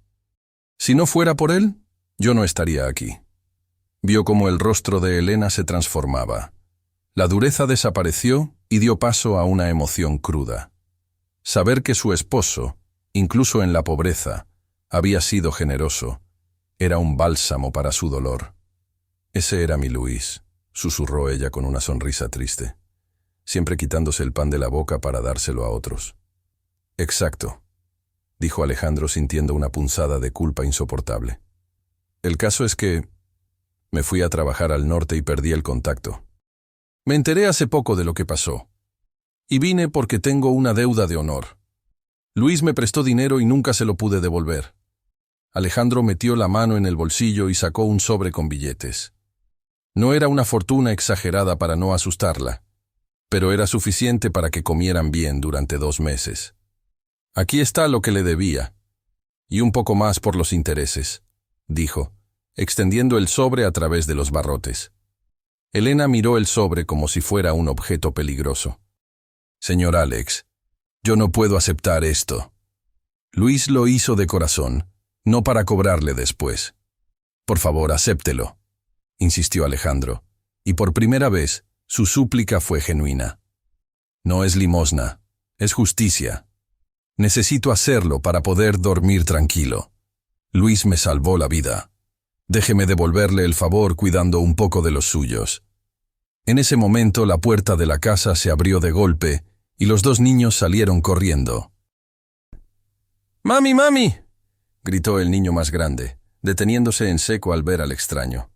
Si no fuera por él, yo no estaría aquí». Vio cómo el rostro de Elena se transformaba. La dureza desapareció y dio paso a una emoción cruda. Saber que su esposo, incluso en la pobreza, había sido generoso, era un bálsamo para su dolor. «Ese era mi Luis», susurró ella con una sonrisa triste, siempre quitándose el pan de la boca para dárselo a otros. «Exacto», dijo Alejandro sintiendo una punzada de culpa insoportable. «El caso es que me fui a trabajar al norte y perdí el contacto. Me enteré hace poco de lo que pasó. Y vine porque tengo una deuda de honor. Luis me prestó dinero y nunca se lo pude devolver». Alejandro metió la mano en el bolsillo y sacó un sobre con billetes. No era una fortuna exagerada para no asustarla, pero era suficiente para que comieran bien durante 2 meses. «Aquí está lo que le debía, y un poco más por los intereses», dijo, extendiendo el sobre a través de los barrotes. Elena miró el sobre como si fuera un objeto peligroso. «Señor Alex, yo no puedo aceptar esto. Luis lo hizo de corazón, no para cobrarle después. Por favor, acéptelo», insistió Alejandro, y por primera vez su súplica fue genuina. «No es limosna, es justicia. Necesito hacerlo para poder dormir tranquilo. Luis me salvó la vida. Déjeme devolverle el favor cuidando un poco de los suyos». En ese momento la puerta de la casa se abrió de golpe y los 2 niños salieron corriendo. «¡Mami, mami!», gritó el niño más grande, deteniéndose en seco al ver al extraño.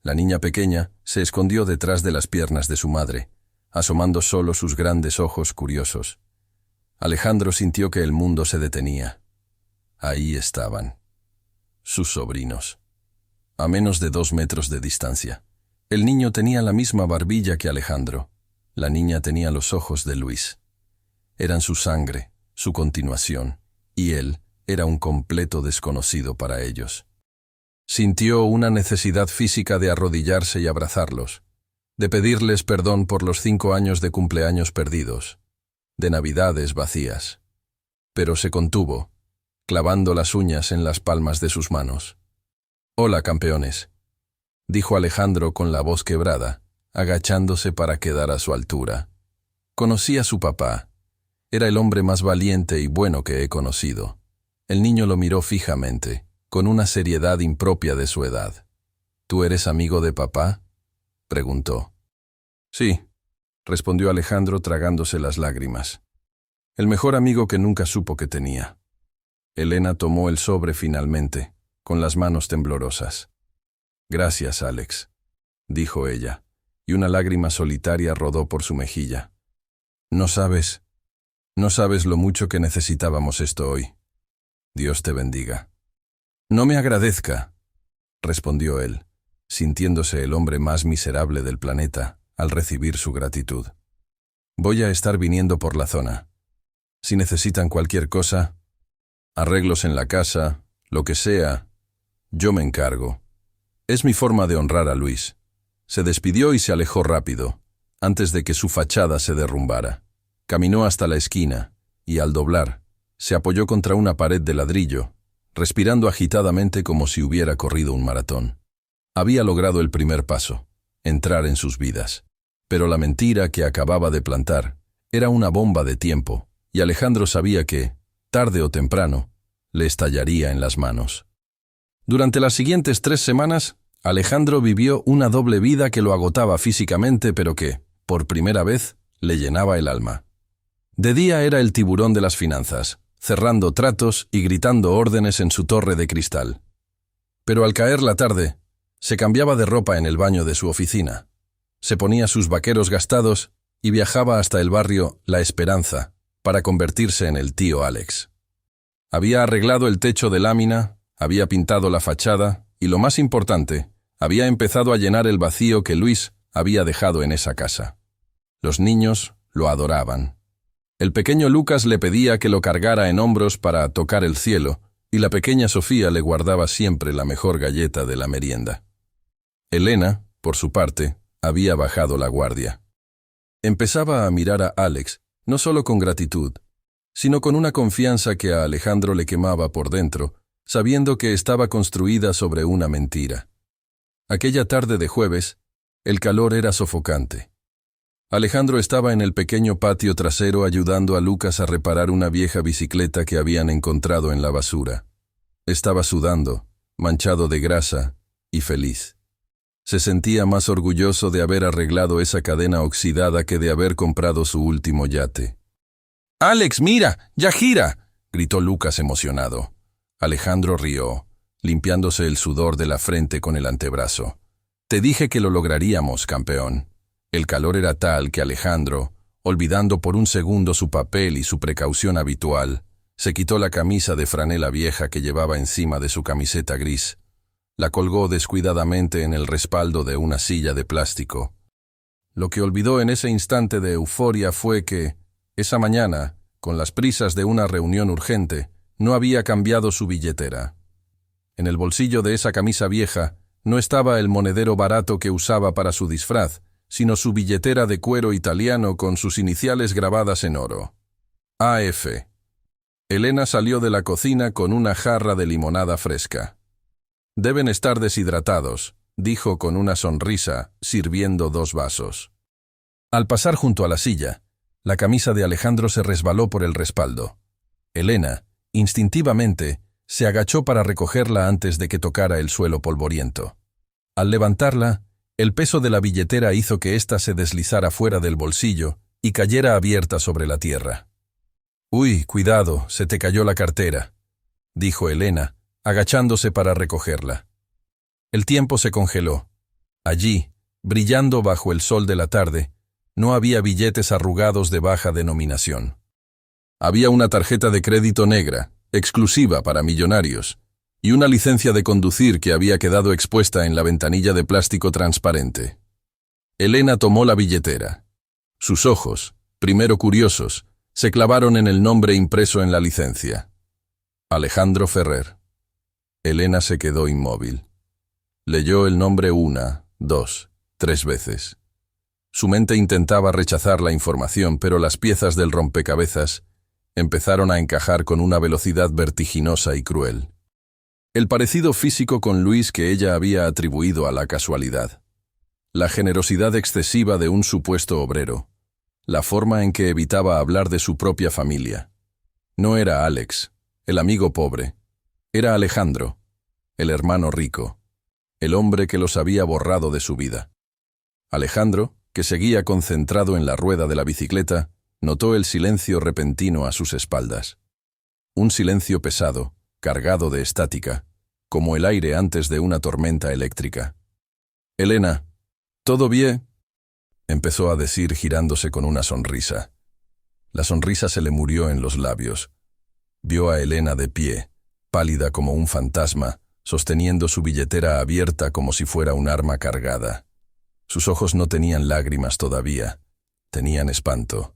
La niña pequeña se escondió detrás de las piernas de su madre, asomando solo sus grandes ojos curiosos. Alejandro sintió que el mundo se detenía. Ahí estaban. Sus sobrinos. A menos de 2 metros de distancia. El niño tenía la misma barbilla que Alejandro. La niña tenía los ojos de Luis. Eran su sangre, su continuación, y él era un completo desconocido para ellos. Sintió una necesidad física de arrodillarse y abrazarlos, de pedirles perdón por los 5 años de cumpleaños perdidos, de navidades vacías. Pero se contuvo, clavando las uñas en las palmas de sus manos. «Hola, campeones», dijo Alejandro con la voz quebrada, agachándose para quedar a su altura. Conocí a su papá. Era el hombre más valiente y bueno que he conocido. El niño lo miró fijamente, con una seriedad impropia de su edad. «¿Tú eres amigo de papá?», preguntó. «Sí», respondió Alejandro tragándose las lágrimas. «El mejor amigo que nunca supo que tenía». Elena tomó el sobre finalmente, con las manos temblorosas. «Gracias, Alex», dijo ella, y una lágrima solitaria rodó por su mejilla. No sabes lo mucho que necesitábamos esto hoy. Dios te bendiga». «No me agradezca», respondió él, sintiéndose el hombre más miserable del planeta al recibir su gratitud. «Voy a estar viniendo por la zona. Si necesitan cualquier cosa, arreglos en la casa, lo que sea, yo me encargo. Es mi forma de honrar a Luis». Se despidió y se alejó rápido, antes de que su fachada se derrumbara. Caminó hasta la esquina, y al doblar, se apoyó contra una pared de ladrillo, respirando agitadamente como si hubiera corrido un maratón. Había logrado el primer paso, entrar en sus vidas. Pero la mentira que acababa de plantar era una bomba de tiempo, y Alejandro sabía que, tarde o temprano, le estallaría en las manos. Durante las siguientes 3 semanas, Alejandro vivió una doble vida que lo agotaba físicamente, pero que, por primera vez, le llenaba el alma. De día era el tiburón de las finanzas, cerrando tratos y gritando órdenes en su torre de cristal. Pero al caer la tarde, se cambiaba de ropa en el baño de su oficina, se ponía sus vaqueros gastados y viajaba hasta el barrio La Esperanza para convertirse en el tío Alex. Había arreglado el techo de lámina, había pintado la fachada y, lo más importante, había empezado a llenar el vacío que Luis había dejado en esa casa. Los niños lo adoraban. El pequeño Lucas le pedía que lo cargara en hombros para tocar el cielo, y la pequeña Sofía le guardaba siempre la mejor galleta de la merienda. Elena, por su parte, había bajado la guardia. Empezaba a mirar a Alex, no solo con gratitud, sino con una confianza que a Alejandro le quemaba por dentro, sabiendo que estaba construida sobre una mentira. Aquella tarde de jueves, el calor era sofocante. Alejandro estaba en el pequeño patio trasero ayudando a Lucas a reparar una vieja bicicleta que habían encontrado en la basura. Estaba sudando, manchado de grasa y feliz. Se sentía más orgulloso de haber arreglado esa cadena oxidada que de haber comprado su último yate. «¡Alex, mira! ¡Ya gira!», gritó Lucas emocionado. Alejandro rió, limpiándose el sudor de la frente con el antebrazo. «Te dije que lo lograríamos, campeón». El calor era tal que Alejandro, olvidando por un segundo su papel y su precaución habitual, se quitó la camisa de franela vieja que llevaba encima de su camiseta gris. La colgó descuidadamente en el respaldo de una silla de plástico. Lo que olvidó en ese instante de euforia fue que, esa mañana, con las prisas de una reunión urgente, no había cambiado su billetera. En el bolsillo de esa camisa vieja no estaba el monedero barato que usaba para su disfraz, sino su billetera de cuero italiano con sus iniciales grabadas en oro. AF. Elena salió de la cocina con una jarra de limonada fresca. «Deben estar deshidratados», dijo con una sonrisa, sirviendo 2 vasos. Al pasar junto a la silla, la camisa de Alejandro se resbaló por el respaldo. Elena, instintivamente, se agachó para recogerla antes de que tocara el suelo polvoriento. Al levantarla, el peso de la billetera hizo que ésta se deslizara fuera del bolsillo y cayera abierta sobre la tierra. «Uy, cuidado, se te cayó la cartera», dijo Elena, agachándose para recogerla. El tiempo se congeló. Allí, brillando bajo el sol de la tarde, no había billetes arrugados de baja denominación. Había una tarjeta de crédito negra, exclusiva para millonarios, y una licencia de conducir que había quedado expuesta en la ventanilla de plástico transparente. Elena tomó la billetera. Sus ojos, primero curiosos, se clavaron en el nombre impreso en la licencia. Alejandro Ferrer. Elena se quedó inmóvil. Leyó el nombre 1, 2, 3 veces. Su mente intentaba rechazar la información, pero las piezas del rompecabezas empezaron a encajar con una velocidad vertiginosa y cruel. El parecido físico con Luis que ella había atribuido a la casualidad. La generosidad excesiva de un supuesto obrero. La forma en que evitaba hablar de su propia familia. No era Alex, el amigo pobre. Era Alejandro, el hermano rico, el hombre que los había borrado de su vida. Alejandro, que seguía concentrado en la rueda de la bicicleta, notó el silencio repentino a sus espaldas. Un silencio pesado, cargado de estática, como el aire antes de una tormenta eléctrica. «Elena, ¿todo bien?», empezó a decir girándose con una sonrisa. La sonrisa se le murió en los labios. Vio a Elena de pie, pálida como un fantasma, sosteniendo su billetera abierta como si fuera un arma cargada. Sus ojos no tenían lágrimas todavía, tenían espanto.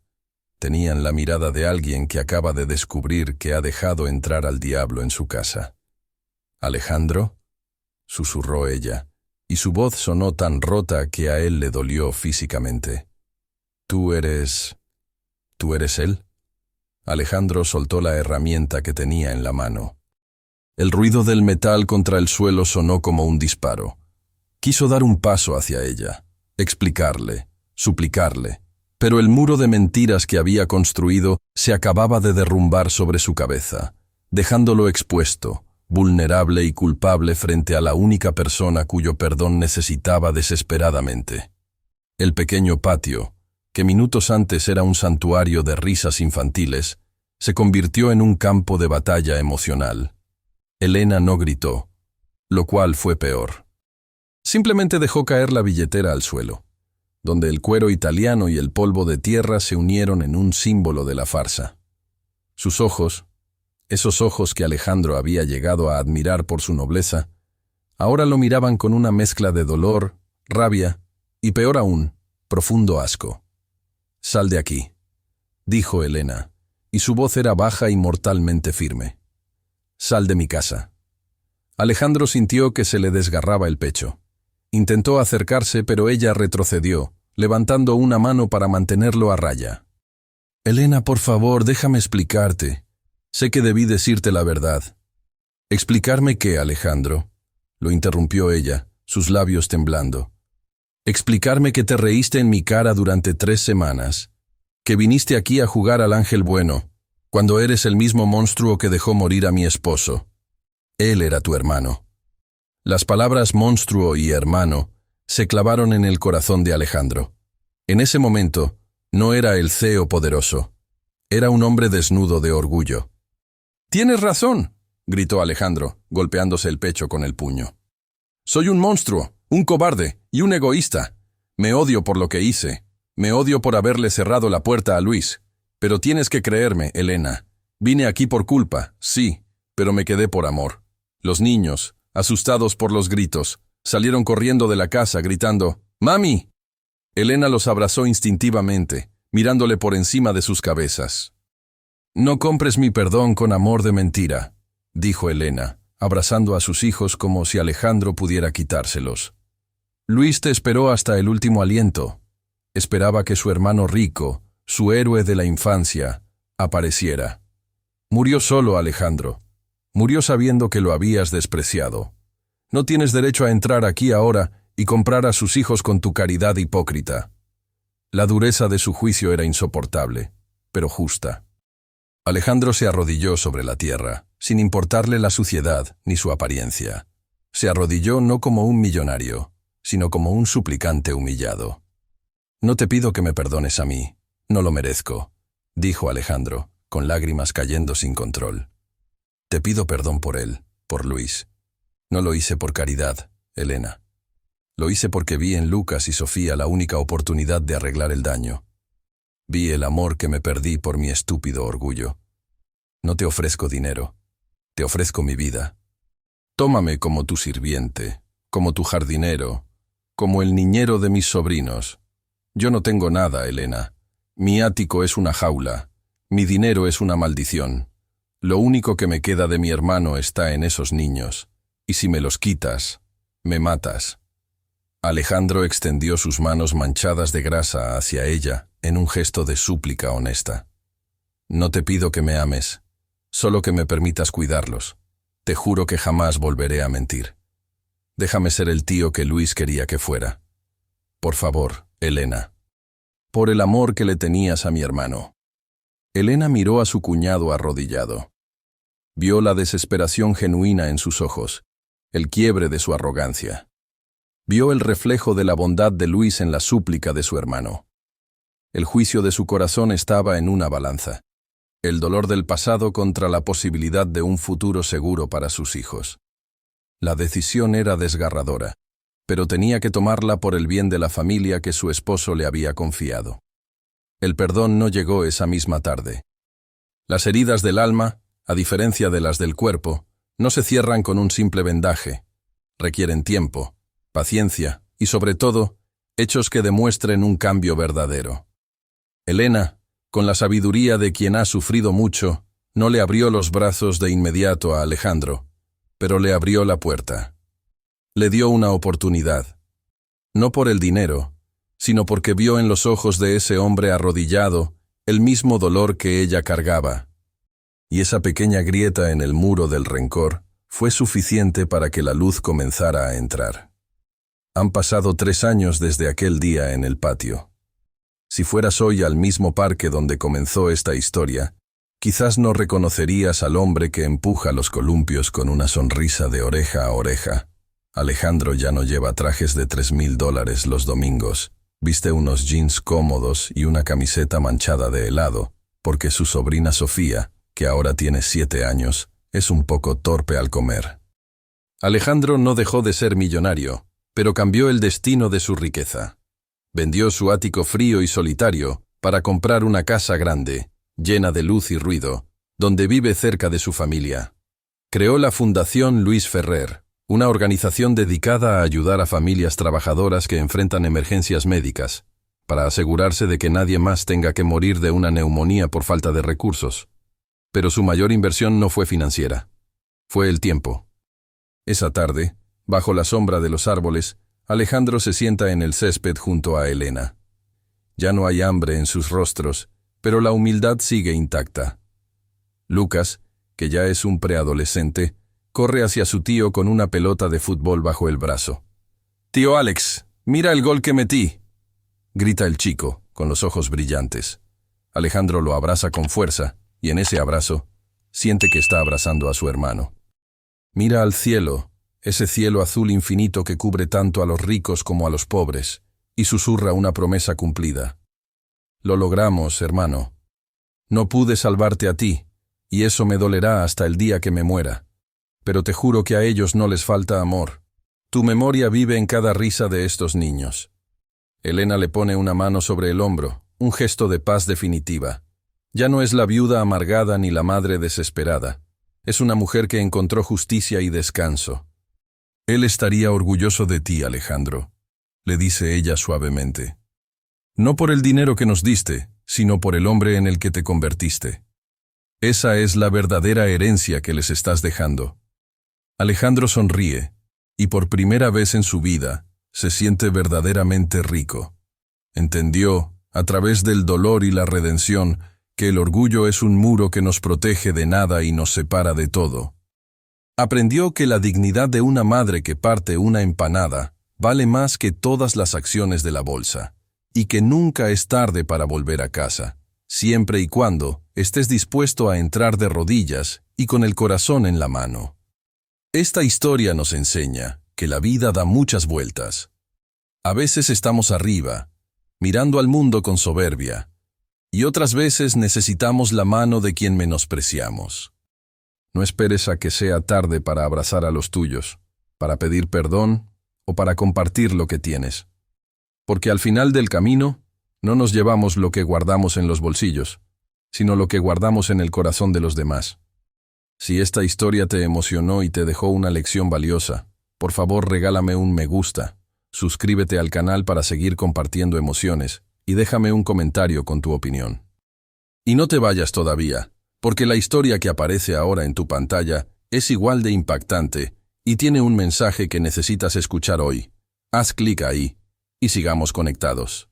Tenían la mirada de alguien que acaba de descubrir que ha dejado entrar al diablo en su casa. «¿Alejandro?», susurró ella, y su voz sonó tan rota que a él le dolió físicamente. ¿Tú eres él?» Alejandro soltó la herramienta que tenía en la mano. El ruido del metal contra el suelo sonó como un disparo. Quiso dar un paso hacia ella, explicarle, suplicarle, pero el muro de mentiras que había construido se acababa de derrumbar sobre su cabeza, dejándolo expuesto, vulnerable y culpable frente a la única persona cuyo perdón necesitaba desesperadamente. El pequeño patio, que minutos antes era un santuario de risas infantiles, se convirtió en un campo de batalla emocional. Elena no gritó, lo cual fue peor. Simplemente dejó caer la billetera al suelo, donde el cuero italiano y el polvo de tierra se unieron en un símbolo de la farsa. Sus ojos, esos ojos que Alejandro había llegado a admirar por su nobleza, ahora lo miraban con una mezcla de dolor, rabia y, peor aún, profundo asco. «Sal de aquí», dijo Elena, y su voz era baja y mortalmente firme. «Sal de mi casa». Alejandro sintió que se le desgarraba el pecho. Intentó acercarse, pero ella retrocedió, levantando una mano para mantenerlo a raya. «Elena, por favor, déjame explicarte. Sé que debí decirte la verdad». «¿Explicarme qué, Alejandro?», lo interrumpió ella, sus labios temblando. «¿Explicarme que te reíste en mi cara durante 3 semanas? Que viniste aquí a jugar al ángel bueno, cuando eres el mismo monstruo que dejó morir a mi esposo. Él era tu hermano». Las palabras monstruo y hermano se clavaron en el corazón de Alejandro. En ese momento, no era el CEO poderoso. Era un hombre desnudo de orgullo. «Tienes razón», gritó Alejandro, golpeándose el pecho con el puño. «Soy un monstruo, un cobarde y un egoísta. Me odio por lo que hice. Me odio por haberle cerrado la puerta a Luis. Pero tienes que creerme, Elena. Vine aquí por culpa, sí, pero me quedé por amor. Los niños, asustados por los gritos, salieron corriendo de la casa gritando «¡Mami!». Elena los abrazó instintivamente, mirándole por encima de sus cabezas. «No compres mi perdón con amor de mentira», dijo Elena, abrazando a sus hijos como si Alejandro pudiera quitárselos. «Luis te esperó hasta el último aliento. Esperaba que su hermano rico, su héroe de la infancia, apareciera. Murió solo, Alejandro. Murió sabiendo que lo habías despreciado. No tienes derecho a entrar aquí ahora y comprar a sus hijos con tu caridad hipócrita». La dureza de su juicio era insoportable, pero justa. Alejandro se arrodilló sobre la tierra, sin importarle la suciedad ni su apariencia. Se arrodilló no como un millonario, sino como un suplicante humillado. «No te pido que me perdones a mí, no lo merezco», dijo Alejandro, con lágrimas cayendo sin control. «Te pido perdón por él, por Luis. No lo hice por caridad, Elena. Lo hice porque vi en Lucas y Sofía la única oportunidad de arreglar el daño. Vi el amor que me perdí por mi estúpido orgullo. No te ofrezco dinero, te ofrezco mi vida. Tómame como tu sirviente, como tu jardinero, como el niñero de mis sobrinos. Yo no tengo nada, Elena. Mi ático es una jaula, mi dinero es una maldición. Lo único que me queda de mi hermano está en esos niños, y si me los quitas, me matas. Alejandro extendió sus manos manchadas de grasa hacia ella en un gesto de súplica honesta. No te pido que me ames, solo que me permitas cuidarlos. Te juro que jamás volveré a mentir. Déjame ser el tío que Luis quería que fuera. Por favor, Elena. Por el amor que le tenías a mi hermano. Elena miró a su cuñado arrodillado. Vio la desesperación genuina en sus ojos, el quiebre de su arrogancia. Vio el reflejo de la bondad de Luis en la súplica de su hermano. El juicio de su corazón estaba en una balanza. El dolor del pasado contra la posibilidad de un futuro seguro para sus hijos. La decisión era desgarradora, pero tenía que tomarla por el bien de la familia que su esposo le había confiado. El perdón no llegó esa misma tarde. Las heridas del alma, a diferencia de las del cuerpo, no se cierran con un simple vendaje. Requieren tiempo, paciencia y, sobre todo, hechos que demuestren un cambio verdadero. Elena, con la sabiduría de quien ha sufrido mucho, no le abrió los brazos de inmediato a Alejandro, pero le abrió la puerta. Le dio una oportunidad. No por el dinero, sino porque vio en los ojos de ese hombre arrodillado el mismo dolor que ella cargaba. Y esa pequeña grieta en el muro del rencor fue suficiente para que la luz comenzara a entrar. Han pasado 3 años desde aquel día en el patio. Si fueras hoy al mismo parque donde comenzó esta historia, quizás no reconocerías al hombre que empuja los columpios con una sonrisa de oreja a oreja. Alejandro ya no lleva trajes de $3,000 los domingos, viste unos jeans cómodos y una camiseta manchada de helado, porque su sobrina Sofía, que ahora tiene 7 años, es un poco torpe al comer. Alejandro no dejó de ser millonario, pero cambió el destino de su riqueza. Vendió su ático frío y solitario para comprar una casa grande, llena de luz y ruido, donde vive cerca de su familia. Creó la Fundación Luis Ferrer, una organización dedicada a ayudar a familias trabajadoras que enfrentan emergencias médicas, para asegurarse de que nadie más tenga que morir de una neumonía por falta de recursos. Pero su mayor inversión no fue financiera. Fue el tiempo. Esa tarde, bajo la sombra de los árboles, Alejandro se sienta en el césped junto a Elena. Ya no hay hambre en sus rostros, pero la humildad sigue intacta. Lucas, que ya es un preadolescente, corre hacia su tío con una pelota de fútbol bajo el brazo. «Tío Alex, mira el gol que metí», grita el chico, con los ojos brillantes. Alejandro lo abraza con fuerza, y en ese abrazo, siente que está abrazando a su hermano. Mira al cielo, ese cielo azul infinito que cubre tanto a los ricos como a los pobres, y susurra una promesa cumplida. «Lo logramos, hermano. No pude salvarte a ti, y eso me dolerá hasta el día que me muera. Pero te juro que a ellos no les falta amor. Tu memoria vive en cada risa de estos niños». Elena le pone una mano sobre el hombro, un gesto de paz definitiva. Ya no es la viuda amargada ni la madre desesperada. Es una mujer que encontró justicia y descanso. «Él estaría orgulloso de ti, Alejandro», le dice ella suavemente. «No por el dinero que nos diste, sino por el hombre en el que te convertiste. Esa es la verdadera herencia que les estás dejando». Alejandro sonríe, y por primera vez en su vida, se siente verdaderamente rico. Entendió, a través del dolor y la redención, que el orgullo es un muro que nos protege de nada y nos separa de todo. Aprendió que la dignidad de una madre que parte una empanada vale más que todas las acciones de la bolsa, y que nunca es tarde para volver a casa, siempre y cuando estés dispuesto a entrar de rodillas y con el corazón en la mano. Esta historia nos enseña que la vida da muchas vueltas. A veces estamos arriba, mirando al mundo con soberbia, y otras veces necesitamos la mano de quien menospreciamos. No esperes a que sea tarde para abrazar a los tuyos, para pedir perdón o para compartir lo que tienes. Porque al final del camino, no nos llevamos lo que guardamos en los bolsillos, sino lo que guardamos en el corazón de los demás. Si esta historia te emocionó y te dejó una lección valiosa, por favor regálame un me gusta, suscríbete al canal para seguir compartiendo emociones y déjame un comentario con tu opinión. Y no te vayas todavía, porque la historia que aparece ahora en tu pantalla es igual de impactante y tiene un mensaje que necesitas escuchar hoy. Haz clic ahí y sigamos conectados.